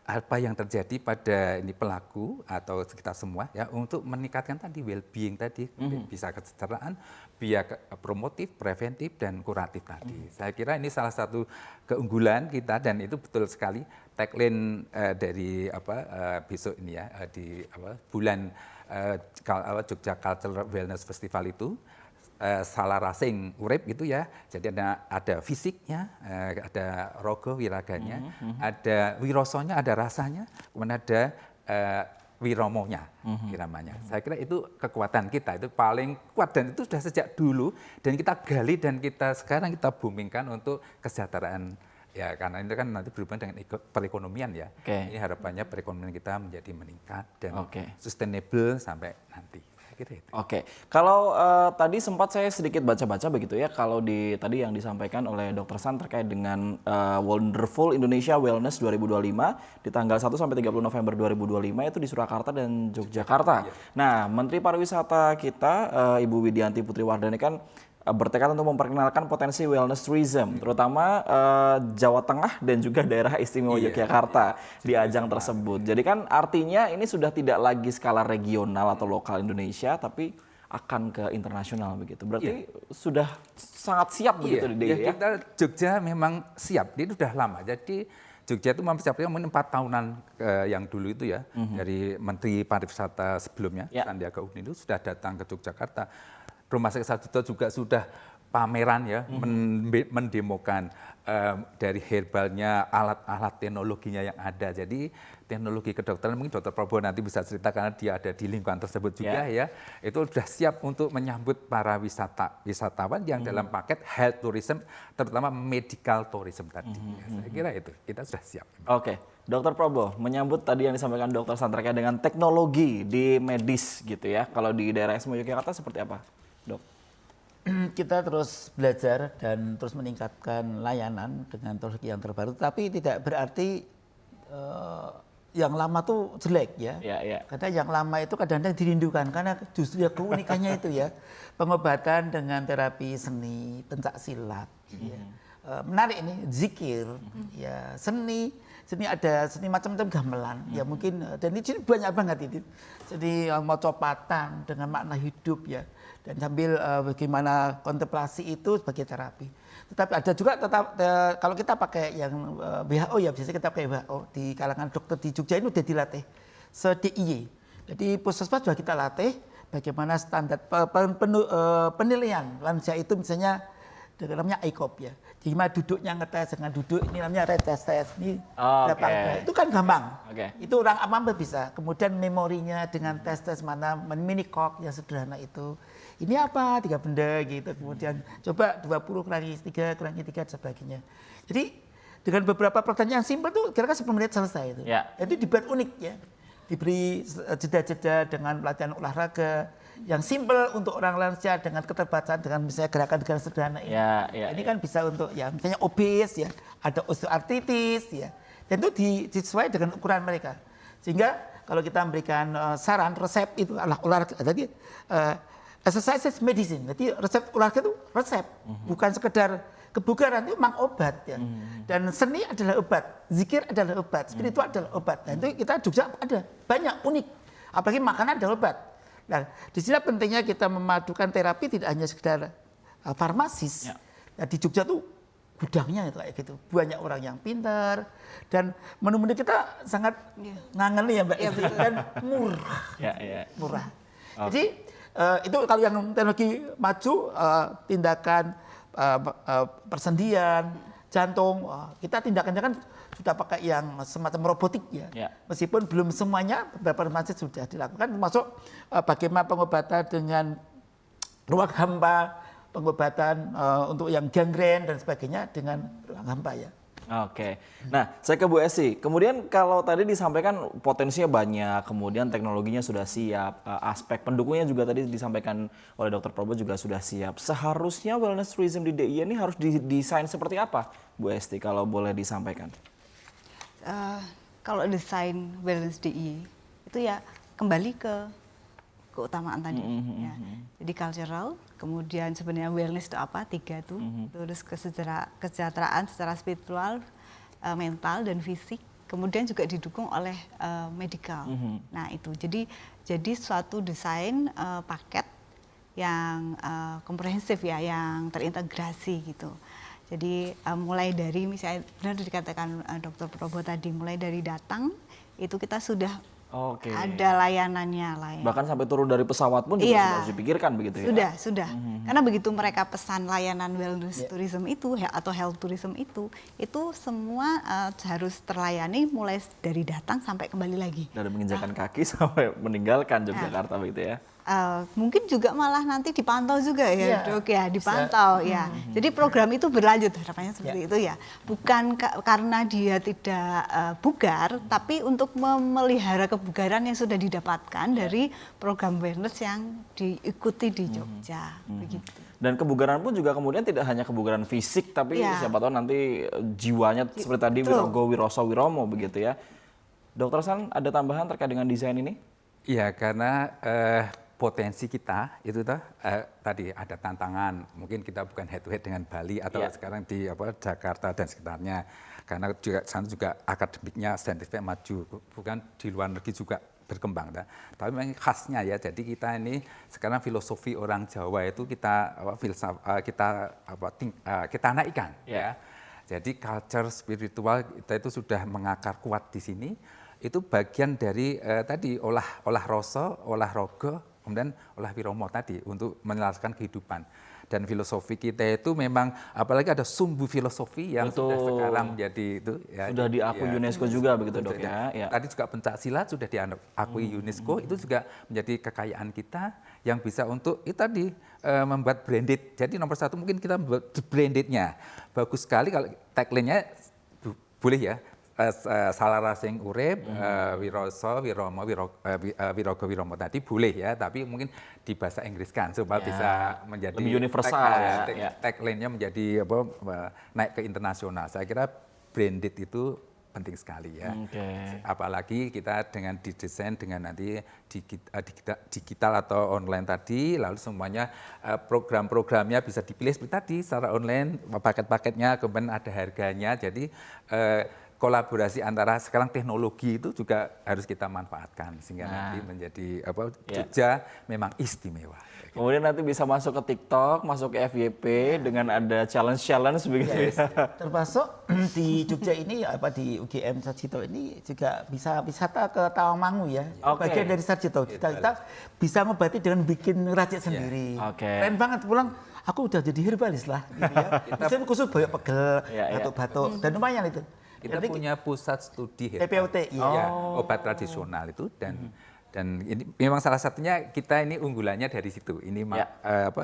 apa yang terjadi pada ini pelaku atau kita semua, ya, untuk meningkatkan tadi well-being tadi, bisa kesejahteraan, biar promotif, preventif, dan kuratif tadi. Saya kira ini salah satu keunggulan kita dan itu betul sekali tagline dari besok ini ya, di bulan Jogja Cultural Wellness Festival itu. Salarasing urip gitu ya, jadi ada fisiknya, ada rogo wiraganya, ada wirosonya, ada rasanya, kemudian ada wiromonya, iramanya. Saya kira itu kekuatan kita, itu paling kuat dan itu sudah sejak dulu dan kita gali dan sekarang kita boomingkan untuk kesejahteraan. Ya, karena itu kan nanti berhubungan dengan perekonomian ya. Ini harapannya perekonomian kita menjadi meningkat dan sustainable sampai nanti.
Oke, kalau tadi sempat saya sedikit baca-baca begitu ya, kalau tadi yang disampaikan oleh Dr. San terkait dengan Wonderful Indonesia Wellness 2025 di tanggal 1 sampai 30 November 2025 itu di Surakarta dan Yogyakarta. Nah, Menteri Pariwisata kita Ibu Widianti Putri Wardani kan bertekad untuk memperkenalkan potensi wellness tourism, terutama Jawa Tengah dan juga daerah istimewa Yogyakarta di ajang tersebut. Jadi kan artinya ini sudah tidak lagi skala regional atau lokal Indonesia, tapi akan ke internasional begitu. Berarti sudah sangat siap begitu di DIY ya?
Kita Jogja memang siap, ini sudah lama. Jadi Jogja itu mempersiapkan 4 tahunan yang dulu itu ya, dari Menteri Pariwisata sebelumnya, Sandiaga Uno itu sudah datang ke Yogyakarta. Rumah Sakit Sarjito juga sudah pameran ya, mendemokan dari herbalnya, alat-alat teknologinya yang ada. Jadi teknologi kedokteran mungkin Dr. Prabowo nanti bisa cerita karena dia ada di lingkungan tersebut juga ya. Itu sudah siap untuk menyambut para wisatawan yang dalam paket health tourism, terutama medical tourism tadi. Saya kira itu, kita sudah siap.
Oke, Dr. Prabowo menyambut tadi yang disampaikan Dr. Santreka dengan teknologi di medis gitu ya. Kalau di daerah istimewa Yogyakarta seperti apa, Dok?
Kita terus belajar dan terus meningkatkan layanan dengan teknologi yang terbaru, tapi tidak berarti yang lama tuh jelek ya. Karena yang lama itu kadang-kadang dirindukan karena justru ya keunikannya itu ya, pengobatan dengan terapi seni, pencak silat. Ya. Menarik ini zikir, ya seni ada seni macam-macam gamelan, ya mungkin dan ini banyak banget itu. Jadi mau copatan dengan makna hidup ya. Dan sambil bagaimana kontemplasi itu sebagai terapi. Tetapi ada juga kalau kita pakai yang WHO ya, biasanya kita pakai WHO di kalangan dokter di Jogja ini udah dilatih se-DIY. Jadi puskesmas sudah kita latih bagaimana standar penilaian lansia itu misalnya namanya ICOP ya. Gimana duduknya ngetes dengan duduk ini namanya retest ini berapa itu kan gampang. Itu orang awam bisa. Kemudian memorinya dengan tes mana minikok yang sederhana itu. Ini apa? 3 benda gitu. Kemudian coba 20 kurangi 3 kurangi 3 dan sebagainya. Jadi dengan beberapa pertanyaan yang simpel tuh kira-kira 10 menit selesai itu. Itu dibuat unik ya. Diberi jeda-jeda dengan pelatihan olahraga yang simple untuk orang lansia dengan keterbatasan dengan misalnya gerakan-gerakan sederhana ini. Ini kan bisa untuk ya misalnya obes ya, ada osteoartritis ya. Dan itu disesuaikan dengan ukuran mereka. Sehingga kalau kita memberikan saran resep itu adalah olahraga tadi exercise is medicine. Jadi resep olahraga itu resep, bukan sekedar kebugaran itu memang obat ya. Dan seni adalah obat, zikir adalah obat, spiritual adalah obat. Nah, itu kita Jogja ada banyak unik. Apalagi makanan adalah obat. Nah, di sini pentingnya kita memadukan terapi tidak hanya sekedar farmasis. Nah, di Jogja tuh gudangnya itu kayak gitu. Banyak orang yang pintar dan menu-menu kita sangat ngangen ya Mbak Esti dan murah. Murah. Jadi itu kalau yang teknologi maju tindakan persendian, jantung, kita tindakannya kan sudah pakai yang semacam robotik ya. Meskipun belum semuanya, beberapa masih sudah dilakukan, termasuk bagaimana pengobatan dengan ruang hampa, pengobatan untuk yang gangren dan sebagainya dengan ruang hampa ya.
Oke, nah saya ke Bu Esti. Kemudian kalau tadi disampaikan potensinya banyak, kemudian teknologinya sudah siap, aspek pendukungnya juga tadi disampaikan oleh Dr. Probo juga sudah siap. Seharusnya wellness tourism di DIY ini harus didesain seperti apa, Bu Esti, kalau boleh disampaikan?
Kalau desain wellness DIY itu ya kembali ke keutamaan tadi. Ya. Jadi cultural, kemudian sebenarnya wellness itu apa? 3 tuh. Terus kesejahteraan secara spiritual, mental dan fisik. Kemudian juga didukung oleh medical. Nah itu. Jadi suatu desain paket yang komprehensif ya, yang terintegrasi gitu. Jadi mulai dari misalnya benar dikatakan Dr. Probo tadi, mulai dari datang itu kita sudah ada layanannya.
Bahkan sampai turun dari pesawat pun juga sudah harus dipikirkan begitu ya?
Sudah. Karena begitu mereka pesan layanan wellness tourism itu atau health tourism itu semua harus terlayani mulai dari datang sampai kembali lagi.
Dari menginjakan kaki sampai meninggalkan Yogyakarta begitu ya?
Mungkin juga malah nanti dipantau juga ya Dok ya, dipantau ya. Jadi program itu berlanjut, harapannya seperti itu ya. Bukan karena dia tidak bugar, tapi untuk memelihara kebugaran yang sudah didapatkan dari program wellness yang diikuti di Jogja. Begitu.
Dan kebugaran pun juga kemudian tidak hanya kebugaran fisik, tapi siapa tahu nanti jiwanya seperti tadi Wirogo Wiroso Wiromo begitu ya. Dokter San, ada tambahan terkait dengan desain ini?
Iya, karena potensi kita itu tadi ada tantangan, mungkin kita bukan head to head dengan Bali atau sekarang di Jakarta dan sekitarnya, karena sana juga akademiknya saintifik maju, bukan di luar negeri juga berkembang, tapi memang khasnya ya. Jadi kita ini sekarang filosofi orang Jawa itu kita naikkan ya. Jadi culture spiritual kita itu sudah mengakar kuat di sini. Itu bagian dari tadi olah rasa, olah rogo, kemudian olah wiromo tadi untuk menyelaraskan kehidupan. Dan filosofi kita itu memang apalagi ada sumbu filosofi yang sudah sekarang menjadi itu ya,
sudah diakui UNESCO juga begitu Dok ya.
Tadi juga pencaksilat sudah diakui UNESCO, itu juga menjadi kekayaan kita yang bisa untuk itu tadi membuat branded. Jadi nomor 1 mungkin kita membuat brandednya bagus sekali. Kalau tagline-nya boleh ya, salarasing urip, wiroso, wiromo, wirogo, wiromo tadi boleh ya, tapi mungkin di bahasa Inggris kan supaya bisa menjadi
lebih universal ya.
Tagline-nya menjadi naik ke internasional. Saya kira branded itu penting sekali ya. Apalagi kita dengan didesain dengan nanti digital atau online tadi, lalu semuanya program-programnya bisa dipilih seperti tadi secara online, paket-paketnya, kemudian ada harganya. Jadi kolaborasi antara sekarang teknologi itu juga harus kita manfaatkan sehingga nanti menjadi Jogja memang istimewa.
Kemudian nanti bisa masuk ke TikTok, masuk ke FYP dengan ada challenge begitu ya.
Termasuk di Jogja ini di UGM Sarjito ini juga bisa wisata ke Tawangmangu ya. Bagian dari Sarjito. Kita bisa ngobati dengan bikin racik sendiri. Keren banget, pulang aku udah jadi herbalis lah gitu ya. Bisa khusus boyok pegel, batuk-batuk dan lumayan itu.
Kita punya pusat studi
PPOT,
obat tradisional itu, dan Dan ini memang salah satunya kita ini unggulannya dari situ. Ini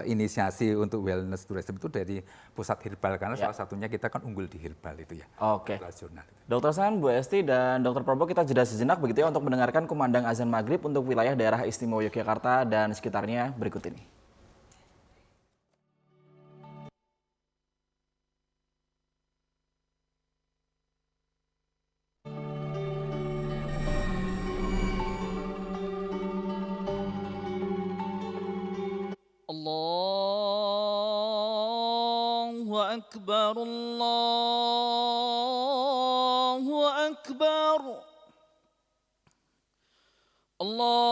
inisiasi untuk wellness tourism itu dari pusat herbal karena salah satunya kita kan unggul di herbal itu ya.
Oke.
Nasional.
Dokter San, Bu Esti, dan Dokter Probo, kita jeda sejenak begitu ya untuk mendengarkan kumandang azan maghrib untuk wilayah daerah istimewa Yogyakarta dan sekitarnya berikut ini.
Allahu Akbar, Allahu Akbar, Allahu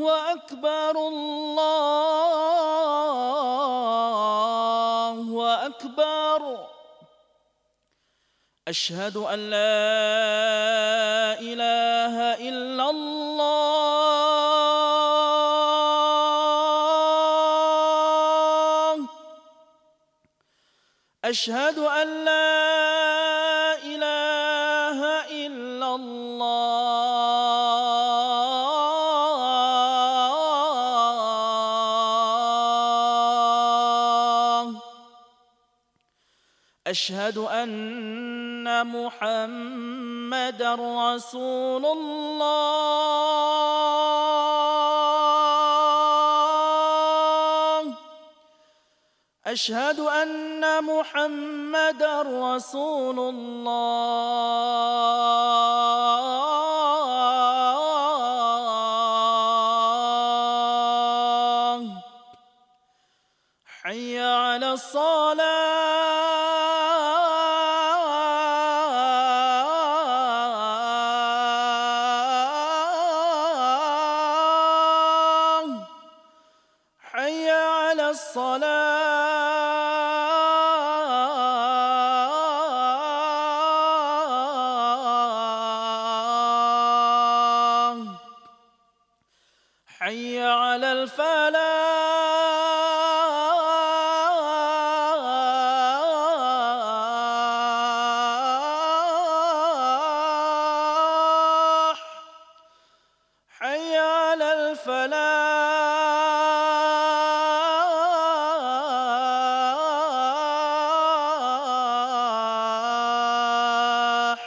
Akbar, Allahu Akbar. Asyhadu an la ilaha illallah. أشهد أن لا إله إلا الله أشهد أن محمدا رسول الله أشهد أن محمدا رسول الله حي على الصلاة حي على الصلاة حي على الفلاح حي على الفلاح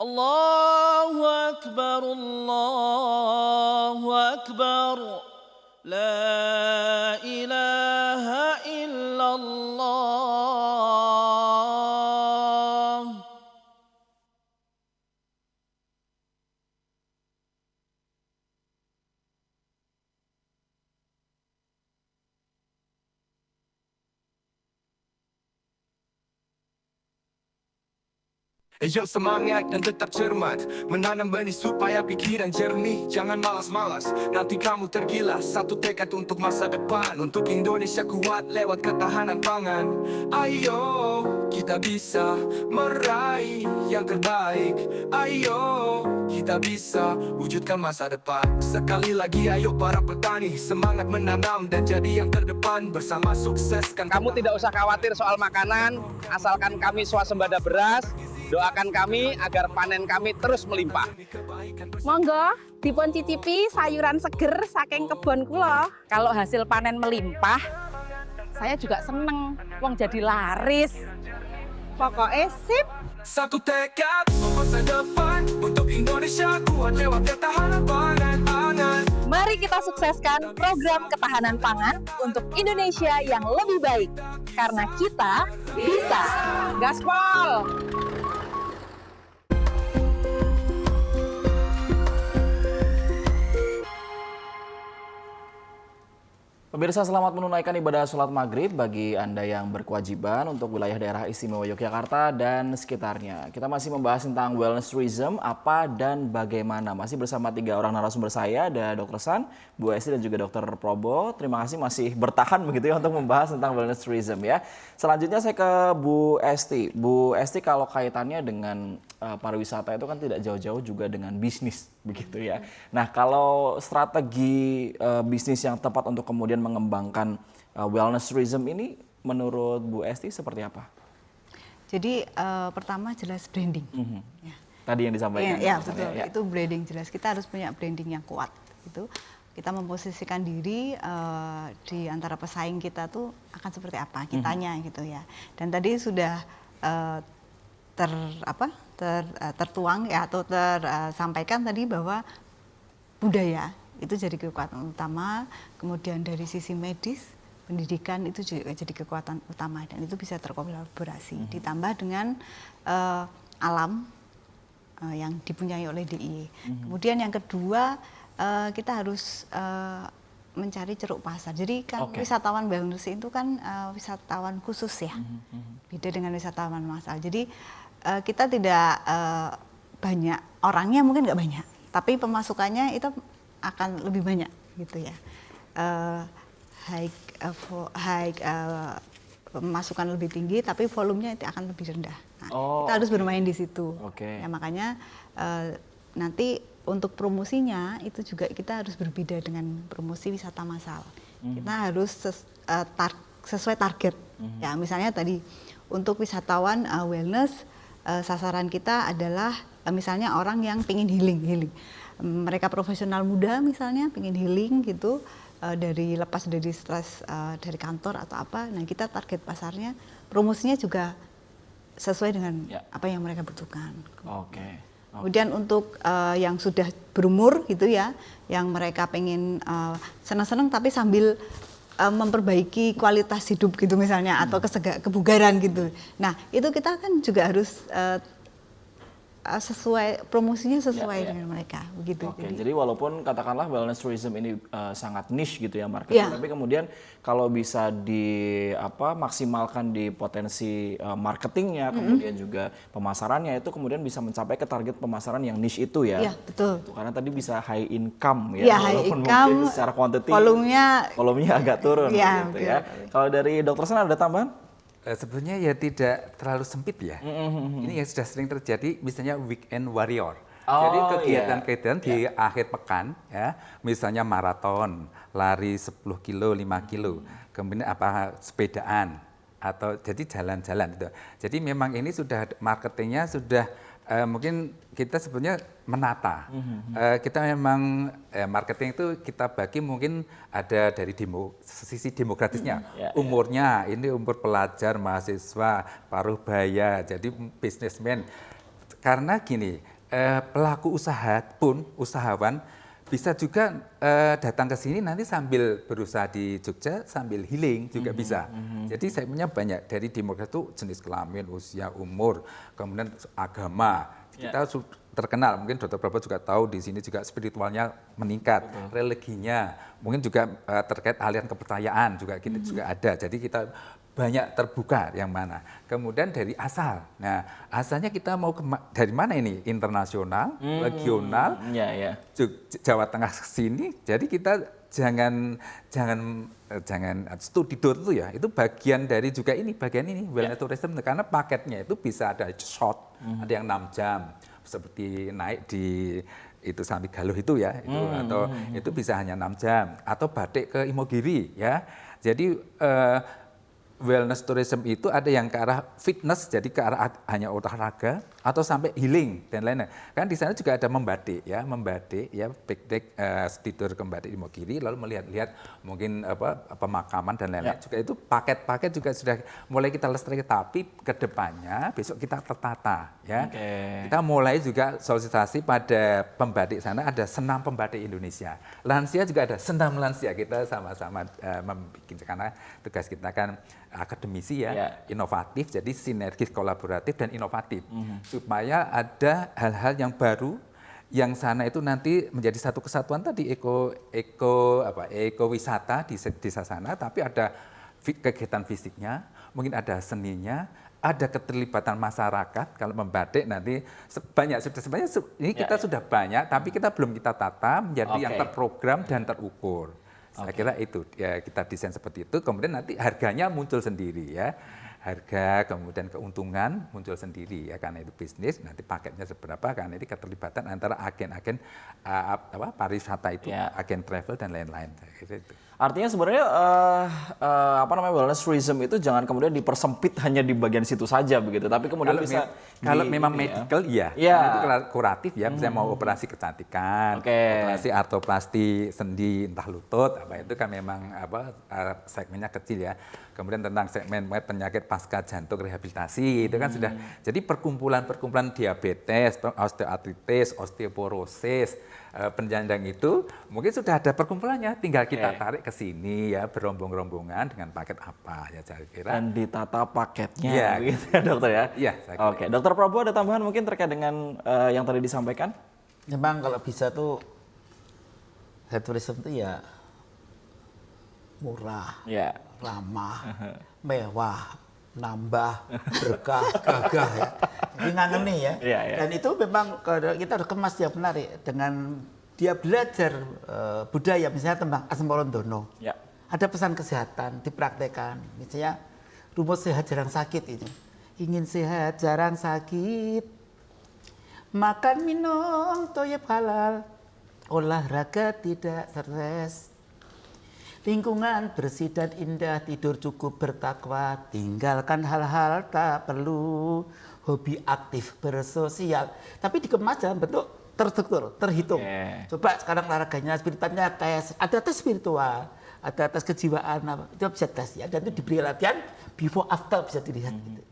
الله أكبر الله أكبر لا إله إلا الله.
Yang semangat dan tetap cermat, menanam benih supaya pikiran jernih. Jangan malas-malas, nanti kamu tergilas. Satu tekad untuk masa depan, untuk Indonesia kuat lewat ketahanan pangan. Ayo, kita bisa meraih yang terbaik. Ayo, kita bisa wujudkan masa depan. Sekali lagi ayo para petani, semangat menanam dan jadi yang terdepan. Bersama sukseskan.
Kamu tidak usah khawatir soal makanan, asalkan kami swasembada beras. Doakan kami agar panen kami terus melimpah.
Monggo dipun cicipi sayuran seger saking kebon kula. Kalau hasil panen melimpah, saya juga seneng. Wong jadi laris. Pokoknya sip.
Satu tekad masa depan untuk Indonesia kuat lewat ketahanan pangan.
Mari kita sukseskan program ketahanan pangan untuk Indonesia yang lebih baik. Karena kita bisa. Gaspol!
Pemirsa, selamat menunaikan ibadah sholat maghrib bagi Anda yang berkewajiban untuk wilayah daerah istimewa Yogyakarta dan sekitarnya. Kita masih membahas tentang wellness tourism, apa dan bagaimana. Masih bersama 3 orang narasumber saya, ada Dr. San, Bu Esti, dan juga Dr. Probo. Terima kasih masih bertahan begitu ya untuk membahas tentang wellness tourism ya. Selanjutnya saya ke Bu Esti. Bu Esti, kalau kaitannya dengan pariwisata itu kan tidak jauh-jauh juga dengan bisnis begitu ya. Nah, kalau strategi bisnis yang tepat untuk kemudian mengembangkan wellness tourism ini menurut Bu Esti seperti apa?
Jadi pertama jelas branding. Ya.
tadi yang disampaikan.
Iya,
Mas,
betul.
ya.
Itu branding jelas. Kita harus punya branding yang kuat. Itu kita memposisikan diri di antara pesaing kita tuh akan seperti apa kitanya gitu ya. Dan tadi sudah tertuang ya atau tersampaikan tadi bahwa budaya itu jadi kekuatan utama, kemudian dari sisi medis, pendidikan itu juga jadi kekuatan utama dan itu bisa terkolaborasi. Ditambah dengan alam yang dipunyai oleh DIY. Kemudian yang kedua kita harus mencari ceruk pasar. Jadi kan wisatawan wellness itu kan wisatawan khusus ya, beda dengan wisatawan massal. Jadi kita tidak banyak orangnya mungkin nggak banyak, tapi pemasukannya itu akan lebih banyak gitu ya. Pemasukan lebih tinggi, tapi volumenya itu akan lebih rendah. Nah, kita harus bermain di situ. Ya, makanya nanti untuk promosinya itu juga kita harus berbeda dengan promosi wisata massal. Kita harus sesuai target. Ya, misalnya tadi untuk wisatawan wellness sasaran kita adalah misalnya orang yang pengen healing. Mereka profesional muda misalnya pengen healing gitu. Dari lepas dari stres dari kantor atau apa, nah kita target pasarnya, promosinya juga sesuai dengan apa yang mereka butuhkan. Kemudian untuk yang sudah berumur gitu ya, yang mereka pengen senang-senang tapi sambil memperbaiki kualitas hidup gitu misalnya, atau kebugaran gitu. Nah itu kita kan juga harus sesuai promosinya sesuai dengan mereka begitu.
Jadi walaupun katakanlah wellness tourism ini sangat niche gitu ya marketnya, tapi kemudian kalau bisa maksimalkan di potensi marketingnya, kemudian juga pemasarannya itu kemudian bisa mencapai ke target pemasaran yang niche itu ya.
Iya, betul.
Karena tadi bisa high income ya,
high
walaupun
income,
mungkin secara quantity volumenya agak turun gitu ya. Kalau dari Dokter Sen ada tambahan?
Sebenarnya ya tidak terlalu sempit ya. Ini yang sudah sering terjadi, misalnya weekend warrior. Jadi kegiatan-kegiatan di akhir pekan, ya, misalnya maraton, lari 10 kilo, 5 kilo, kemudian sepedaan, atau jadi jalan-jalan gitu. Jadi memang ini sudah marketingnya sudah mungkin kita sebenarnya menata. Kita memang marketing itu kita bagi mungkin ada dari sisi demokratisnya. Umurnya ini umur pelajar, mahasiswa, paruh baya, jadi bisnismen. Karena gini, pelaku usaha pun usahawan bisa juga datang ke sini nanti sambil berusaha di Jogja sambil healing juga bisa. Jadi saya punya banyak dari demokrasi itu jenis kelamin, usia, umur, kemudian agama. Kita terkenal, mungkin Dr. Prabowo juga tahu di sini juga spiritualnya meningkat, religinya, mungkin juga terkait aliran kepercayaan juga kita juga ada. Jadi kita banyak terbuka yang mana. Kemudian dari asal. Nah, asalnya kita mau dari mana ini? Internasional, regional, Jawa Tengah ke sini. Jadi kita jangan studi tour itu ya. Itu bagian dari juga ini, bagian ini wellness tourism karena paketnya itu bisa ada short, ada yang 6 jam. Seperti naik di itu Sampai Galuh itu ya, itu atau itu bisa hanya 6 jam atau batik ke Imogiri ya. Jadi wellness tourism itu ada yang ke arah fitness, jadi ke arah hanya olahraga atau sampai healing dan lain-lain. Kan di sana juga ada membatik ya, piknik tidur ke Batik Imogiri, lalu melihat-lihat mungkin pemakaman dan lain-lain. Juga itu paket-paket juga sudah mulai kita lestarikan, tapi kedepannya besok kita tertata ya. Kita mulai juga solisitasi pada pembatik sana, ada senam pembatik Indonesia. Lansia juga ada senam lansia, kita sama-sama membuat, karena tugas kita kan akademisi ya, inovatif, jadi sinergis, kolaboratif dan inovatif, supaya ada hal-hal yang baru yang sana itu nanti menjadi satu kesatuan tadi eko wisata di desa sana, tapi ada kegiatan fisiknya, mungkin ada seninya, ada keterlibatan masyarakat. Kalau membatik nanti sebenarnya ini kita sudah banyak, tapi kita belum kita tata menjadi yang terprogram dan terukur. Saya kira itu ya, kita desain seperti itu, kemudian nanti harganya muncul sendiri ya, harga kemudian keuntungan muncul sendiri ya, karena itu bisnis, nanti paketnya seberapa, karena ini keterlibatan antara agen-agen pariwisata itu, agen travel dan lain-lain. Saya kira itu.
Artinya sebenarnya apa namanya wellness tourism itu jangan kemudian dipersempit hanya di bagian situ saja begitu, tapi kemudian bisa
kalau memang
ini ya.
medical iya,
Iya.
itu kuratif ya, misalnya mau operasi kecantikan,
Oke.
operasi artroplasti sendi entah lutut, apa itu kan memang segmennya kecil ya. Kemudian tentang segmen penyakit pasca jantung rehabilitasi itu kan sudah. Jadi perkumpulan diabetes, osteoartritis, osteoporosis, penyandang itu mungkin sudah ada perkumpulannya, tinggal kita tarik ke sini ya berombong-rombongan dengan paket apa ya saya kira.
Dan ditata paketnya
Iya,
gitu ya dokter ya.
Iya, saya kira.
Oke, dokter Prabowo ada tambahan mungkin terkait dengan yang tadi disampaikan?
Memang kalau bisa tuh health tourism itu ya murah,
Ya.
ramah, mewah, nambah, berkah, gagah ya. Jadi ngangeni ya.
Iya, iya.
Dan itu memang kita harus kemas yang menarik dengan dia belajar budaya misalnya tentang Asam Dono.
Ya.
Ada pesan kesehatan dipraktekkan. Misalnya rumus sehat jarang sakit ini. Ingin sehat jarang sakit. Makan minum toyib halal. Olahraga tidak stres. Lingkungan bersih dan indah, tidur cukup bertakwa, tinggalkan hal-hal tak perlu, hobi aktif bersosial. Tapi dikemas dalam bentuk terstruktur, terhitung. Coba sekarang olahraganya, spiritualnya tes, ada tes spiritual, ada tes kejiwaan, itu bisa tes ya. Dan itu diberi latihan, before after bisa dilihat. Gitu.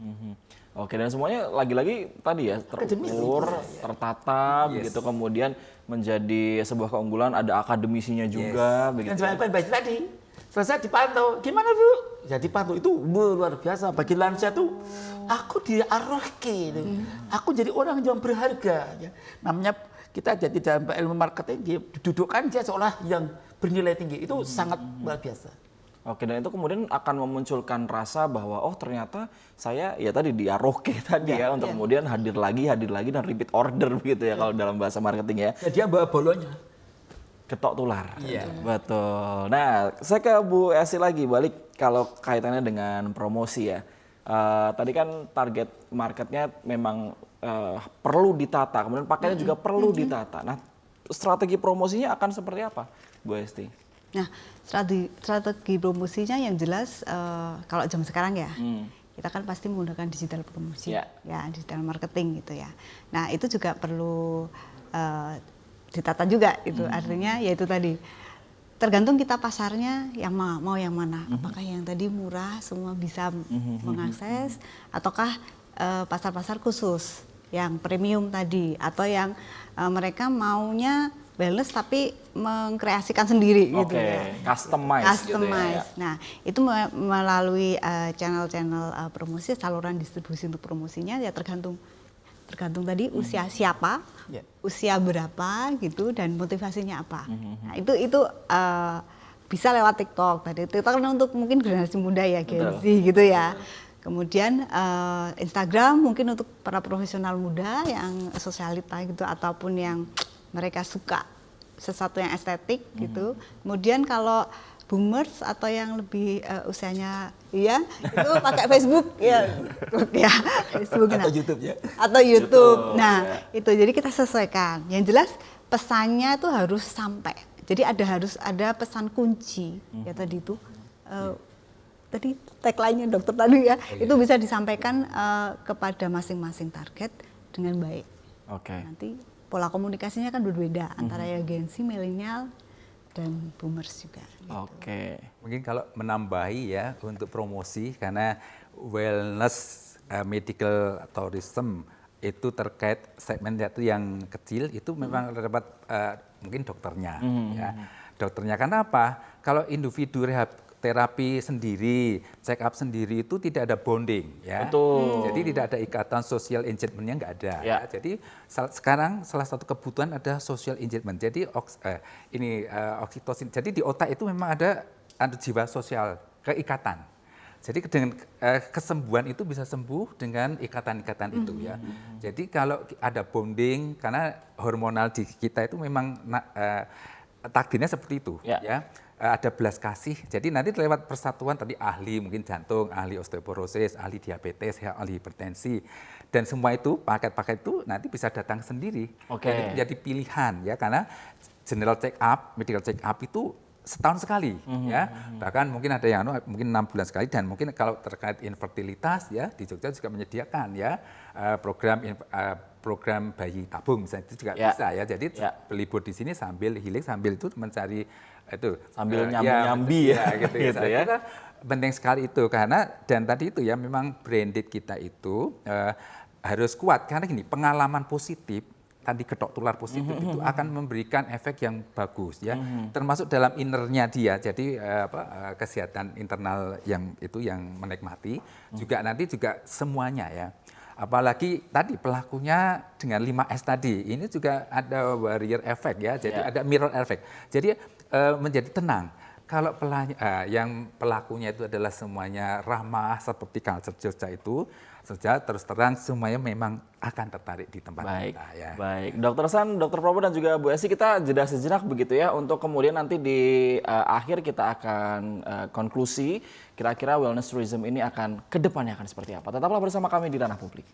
Oke, dan semuanya lagi-lagi tadi ya terukur, tertata, begitu kemudian menjadi sebuah keunggulan, ada akademisinya juga, begitu.
Dan sebenarnya baik tadi, selesai dipantau, gimana Bu? Ya dipantau itu luar biasa. Bagi lansia tuh, aku diarahke, aku jadi orang yang berharga. Ya. Namanya kita jadi dalam ilmu marketing, didudukkan dia seolah yang bernilai tinggi, itu sangat luar biasa.
Oke, dan itu kemudian akan memunculkan rasa bahwa oh ternyata saya ya tadi diaroke tadi ya untuk kemudian hadir lagi dan repeat order begitu ya kalau dalam bahasa marketing ya.
Ya dia bawa bolonya.
Ketok tular. Iya. Betul. Nah, saya ke Bu Esti lagi balik kalau kaitannya dengan promosi ya. Tadi kan target marketnya memang perlu ditata, kemudian pakainya juga perlu ditata. Nah, strategi promosinya akan seperti apa, Bu Esti?
Nah, strategi promosinya yang jelas kalau zaman sekarang ya, kita kan pasti menggunakan digital promosi, ya digital marketing gitu ya. Nah, itu juga perlu ditata juga itu. Artinya yaitu tadi tergantung kita pasarnya yang mau yang mana. Apakah yang tadi murah semua bisa mengakses, ataukah pasar-pasar khusus yang premium tadi, atau yang mereka maunya wellness tapi mengkreasikan sendiri gitu ya.
Customize gitu ya.
Nah, itu melalui channel-channel promosi, saluran distribusi untuk promosinya ya tergantung tadi usia siapa, usia berapa gitu dan motivasinya apa. Nah, itu bisa lewat TikTok tadi. TikTok kan untuk mungkin generasi muda ya, Gen Z gitu ya. Kemudian Instagram mungkin untuk para profesional muda yang sosialita gitu ataupun yang mereka suka sesuatu yang estetik gitu. Kemudian kalau boomers atau yang lebih usianya ya itu pakai Facebook ya Facebook
atau YouTube ya.
Atau YouTube. Nah, itu jadi kita sesuaikan. Yang jelas pesannya itu harus sampai. Jadi harus ada pesan kunci ya tadi itu. Tadi tagline-nya dokter tadi ya, itu bisa disampaikan kepada masing-masing target dengan baik.
Oke.
Nanti pola komunikasinya kan berbeda antara ya Gen Z, milenial, dan boomers juga. Gitu.
Oke.
Mungkin kalau menambahi ya untuk promosi karena wellness medical tourism itu terkait segmen itu yang kecil itu memang dapat mungkin dokternya ya. Dokternya karena apa? Kalau individu terapi sendiri, check up sendiri itu tidak ada bonding ya.
Betul.
Jadi tidak ada ikatan social engagementnya nggak ada.
Ya.
Jadi sekarang salah satu kebutuhan ada social engagement. Jadi oksitosin. Jadi di otak itu memang ada jiwa sosial, keikatan. Jadi dengan kesembuhan itu bisa sembuh dengan ikatan-ikatan itu ya. Jadi kalau ada bonding karena hormonal di kita itu memang takdirnya seperti itu ya. Ada belas kasih. Jadi nanti lewat persatuan tadi ahli mungkin jantung, ahli osteoporosis, ahli diabetes, ahli hipertensi. Dan semua itu paket-paket itu nanti bisa datang sendiri.
Oke.
Jadi pilihan ya karena general check up, medical check up itu setahun sekali ya, bahkan mungkin ada yang mungkin 6 bulan sekali, dan mungkin kalau terkait infertilitas ya di Jogja juga menyediakan ya program bayi tabung misalnya, itu juga bisa ya, jadi berlibur di sini sambil healing, sambil itu mencari itu
sambil nyambi ya,
gitu, gitu ya. Kira penting sekali itu, karena dan tadi itu ya memang branded kita itu harus kuat, karena gini, pengalaman positif tadi ketok tular positif itu akan memberikan efek yang bagus ya, termasuk dalam innernya dia, jadi kesehatan internal yang itu yang menikmati juga nanti juga semuanya ya, apalagi tadi pelakunya dengan 5S tadi ini juga ada barrier effect ya, jadi ada mirror effect, jadi menjadi tenang. Kalau yang pelakunya itu adalah semuanya ramah seperti culture Jogja itu, sejak terus terang semuanya memang akan tertarik di tempat kita ya.
Baik, Dr. San, Dr. Prabowo dan juga Bu Esti, kita jeda sejenak begitu ya, untuk kemudian nanti di akhir kita akan konklusi kira-kira wellness tourism ini akan kedepannya akan seperti apa. Tetaplah bersama kami di Ranah Publik.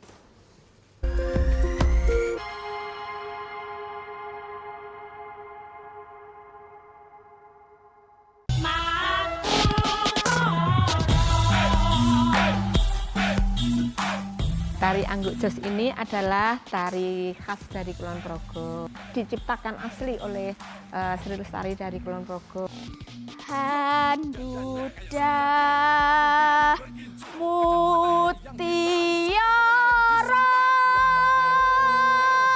Tari Angguk Jos ini adalah tari khas dari Kulon Progo. Diciptakan asli oleh Sri Lestari dari Kulon Progo. Handuda Mutiara.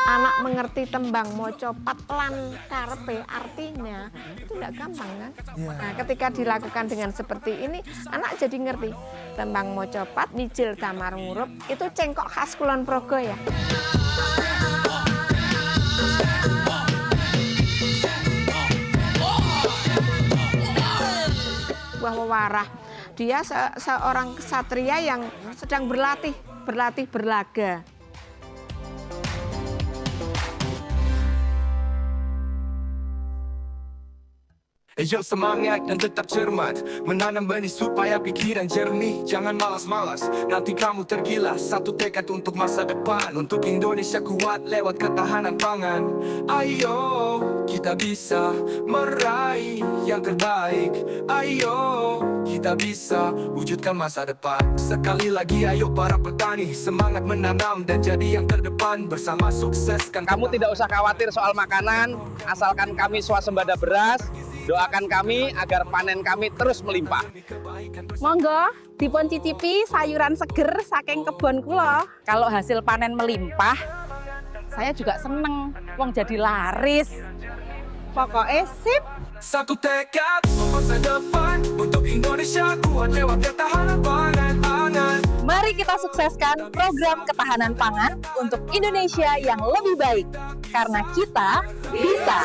Anak mengerti tembang moco patlan karpe, artinya itu tidak gampang kan? Nah, ketika dilakukan dengan seperti ini, anak jadi ngerti tembang moco pat, mijil damar ngurup, itu cengkok khas Kulon Progo ya. Buah Wewarah, dia seorang ksatria yang sedang berlatih berlaga.
Ayo semangat dan tetap cermat, menanam benih supaya pikiran jernih. Jangan malas-malas, nanti kamu tergila. Satu tekad untuk masa depan, untuk Indonesia kuat lewat ketahanan pangan. Ayo, kita bisa meraih yang terbaik. Ayo, kita bisa wujudkan masa depan. Sekali lagi ayo para petani, semangat menanam dan jadi yang terdepan. Bersama sukseskan.
Kamu tidak usah khawatir soal makanan, asalkan kami swasembada beras. Doakan kami agar panen kami terus melimpah.
Monggo dipun cicipi sayuran seger saking kebon kula.
Kalau hasil panen melimpah, saya juga seneng, wong jadi laris.
Pokoknya sip.
Satu tekad masa depan untuk Indonesia kuat lewat ketahanan pangan.
Mari kita sukseskan program ketahanan pangan untuk Indonesia yang lebih baik. Karena kita bisa.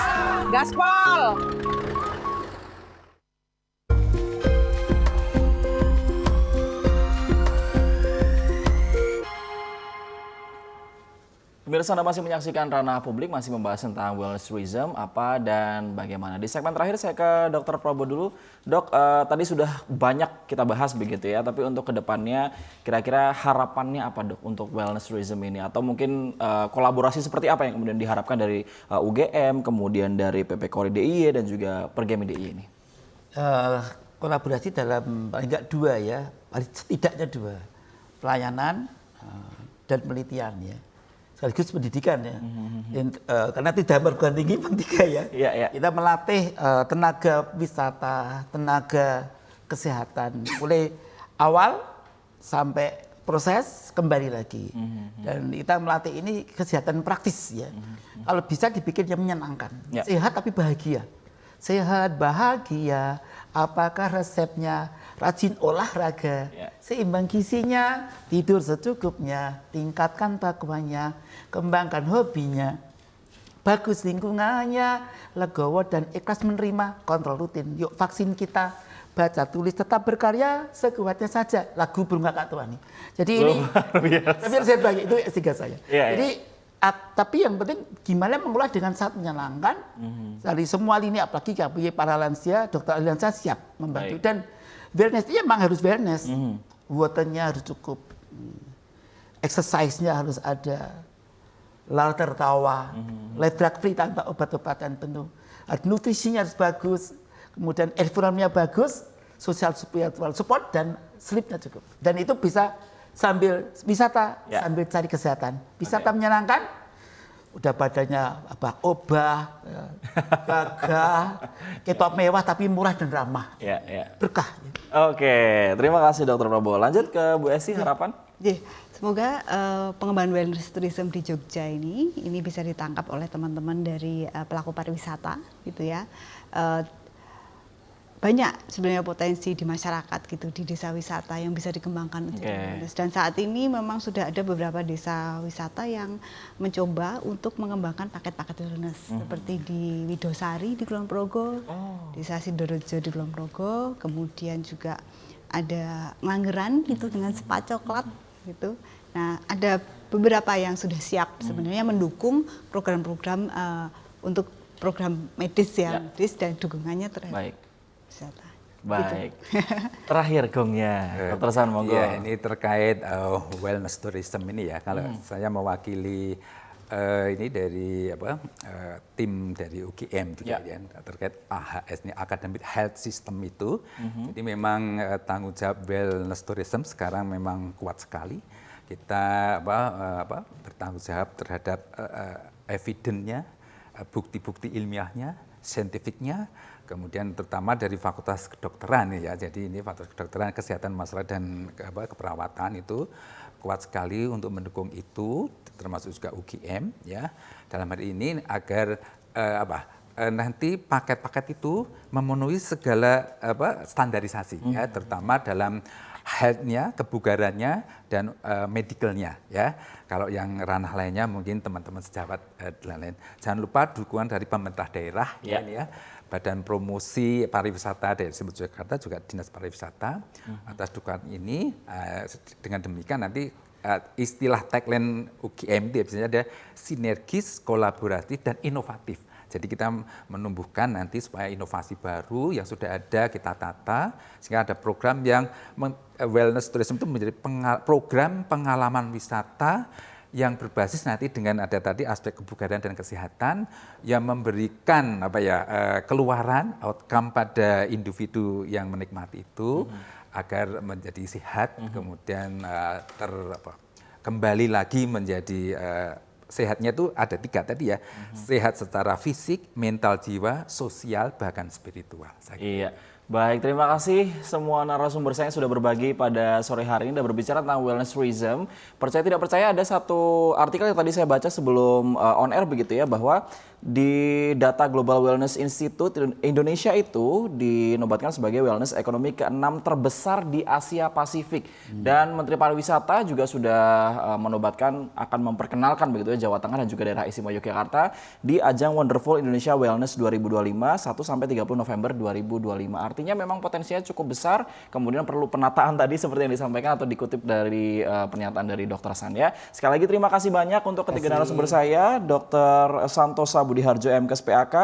Gaspol.
Pemirsa, Anda masih menyaksikan Ranah Publik, masih membahas tentang wellness tourism, apa dan bagaimana. Di segmen terakhir saya ke Dr. Prabowo dulu. Dok, tadi sudah banyak kita bahas begitu ya, tapi untuk kedepannya kira-kira harapannya apa dok untuk wellness tourism ini? Atau mungkin kolaborasi seperti apa yang kemudian diharapkan dari UGM, kemudian dari PP Kori DIY dan juga Pergemi DIY ini?
Kolaborasi dalam paling enggak dua ya, paling setidaknya dua, pelayanan dan penelitian ya. Sekaligus pendidikan ya, karena tidak bergandengi tiga ya. Kita melatih tenaga wisata, tenaga kesehatan, mulai awal sampai proses kembali lagi. Dan kita melatih ini kesehatan praktis ya. Kalau bisa dibikin yang menyenangkan, sehat tapi bahagia. Sehat, bahagia, apakah resepnya? Rajin olahraga, seimbang gizinya, tidur secukupnya, tingkatkan takwanya, kembangkan hobinya, bagus lingkungannya, legowo dan ikhlas menerima, kontrol rutin. Yuk vaksin kita, baca tulis tetap berkarya, sekuatnya saja. Lagu Burung Kakak Tuani. Jadi ini, tapi saya bagi itu S3 saya. Jadi tapi yang penting gimana mengolah dengan sangat menyenangkan dari semua lini, apalagi KPI para lansia, dokter lansia siap membantu. Dan wellness itu memang harus wellness, waternya harus cukup, exercise-nya harus ada, lalu tertawa, drug free tanpa obat-obatan penuh, nutrisinya harus bagus. kemudian environment-nya bagus, social spiritual support, dan sleep-nya cukup. Dan itu bisa sambil wisata, sambil cari kesehatan. Wisata menyenangkan, udah badannya obah, gagah, ketop mewah tapi murah dan ramah. Berkah.
Oke, terima kasih Dr. Prabowo. Lanjut ke Bu Esti, harapan?
Semoga pengembangan wellness tourism di Jogja ini bisa ditangkap oleh teman-teman dari pelaku pariwisata gitu ya. Banyak sebenarnya potensi di masyarakat gitu, di desa wisata yang bisa dikembangkan untuk wellness. Dan saat ini memang sudah ada beberapa desa wisata yang mencoba untuk mengembangkan paket-paket wellness seperti di Widosari di Kulon Progo, desa Sidorejo di Kulon Progo, kemudian juga ada Nganggeran gitu dengan spa coklat gitu. Nah, ada beberapa yang sudah siap sebenarnya mendukung program-program untuk program medis medis dan dukungannya terhadap wisata.
Baik. Terakhir gongnya, Dr. San, monggo.
Ya, ini terkait wellness tourism ini ya. Kalau saya mewakili ini dari tim dari UGM juga ya, terkait AHS ini, Academic Health System itu. Jadi memang tanggung jawab wellness tourism sekarang memang kuat sekali. Kita bertanggung jawab terhadap evidence-nya, bukti-bukti ilmiahnya, saintifiknya, kemudian terutama dari fakultas kedokteran ya. Jadi ini fakultas kedokteran, kesehatan masyarakat dan keperawatan itu kuat sekali untuk mendukung itu, termasuk juga UGM ya. Dalam hal ini agar nanti paket-paket itu memenuhi segala standarisasi ya, terutama dalam health-nya, kebugarannya, dan medical-nya ya. Kalau yang ranah lainnya mungkin teman-teman sejawat lain. Jangan lupa dukungan dari pemerintah daerah ya. Badan Promosi Pariwisata Daerah Istimewa Yogyakarta juga Dinas Pariwisata atas dukungan ini. Dengan demikian nanti istilah tagline UGM itu biasanya ada sinergis, kolaboratif, dan inovatif. Jadi kita menumbuhkan nanti supaya inovasi baru yang sudah ada kita tata, sehingga ada program yang wellness tourism itu menjadi program pengalaman wisata yang berbasis nanti dengan ada tadi aspek kebugaran dan kesehatan yang memberikan keluaran outcome pada individu yang menikmati itu agar menjadi sehat, kemudian kembali lagi menjadi sehatnya itu ada 3 tadi ya, sehat secara fisik, mental, jiwa, sosial, bahkan spiritual.
Iya. Baik, terima kasih semua narasumber saya yang sudah berbagi pada sore hari ini dan berbicara tentang wellness tourism. Percaya tidak percaya, ada satu artikel yang tadi saya baca sebelum on air begitu ya, bahwa di data Global Wellness Institute Indonesia itu dinobatkan sebagai wellness ekonomi ke-6 terbesar di Asia Pasifik. Dan Menteri Pariwisata juga sudah menobatkan akan memperkenalkan begitu ya Jawa Tengah dan juga daerah istimewa Yogyakarta di ajang Wonderful Indonesia Wellness 2025 1 sampai 30 November 2025. Artinya memang potensinya cukup besar, kemudian perlu penataan tadi seperti yang disampaikan atau dikutip dari pernyataan dari Dr. San ya. Sekali lagi terima kasih banyak untuk ketiga narasumber saya, Dr. Santosa Budiharjo MKes PAK,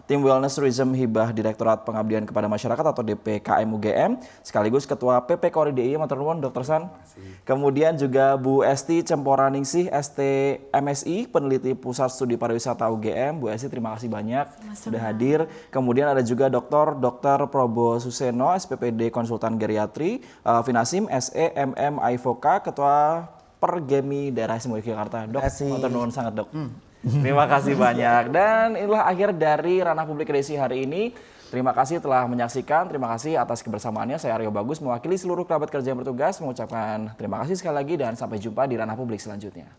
Tim Wellness Tourism Hibah Direktorat Pengabdian kepada Masyarakat atau DPKM UGM, sekaligus Ketua PP Kori DIY Matur nuwun Dr. San. Kemudian juga Bu Esti Cemporaningsih ST MSI, peneliti Pusat Studi Pariwisata UGM. Bu Esti terima kasih banyak sudah hadir. Kemudian ada juga Dr. Probo Suseno, SPPD Konsultan Geriatri, Finasim, SE, MM, Aivoka, Ketua Pergemi Daerah Istimewa Yogyakarta. Dok, matur nuwun sangat dok. Terima kasih banyak. Dan inilah akhir dari Ranah Publik edisi hari ini. Terima kasih telah menyaksikan, terima kasih atas kebersamaannya. Saya Aryo Bagus, mewakili seluruh kerabat kerja yang bertugas, mengucapkan terima kasih sekali lagi dan sampai jumpa di Ranah Publik selanjutnya.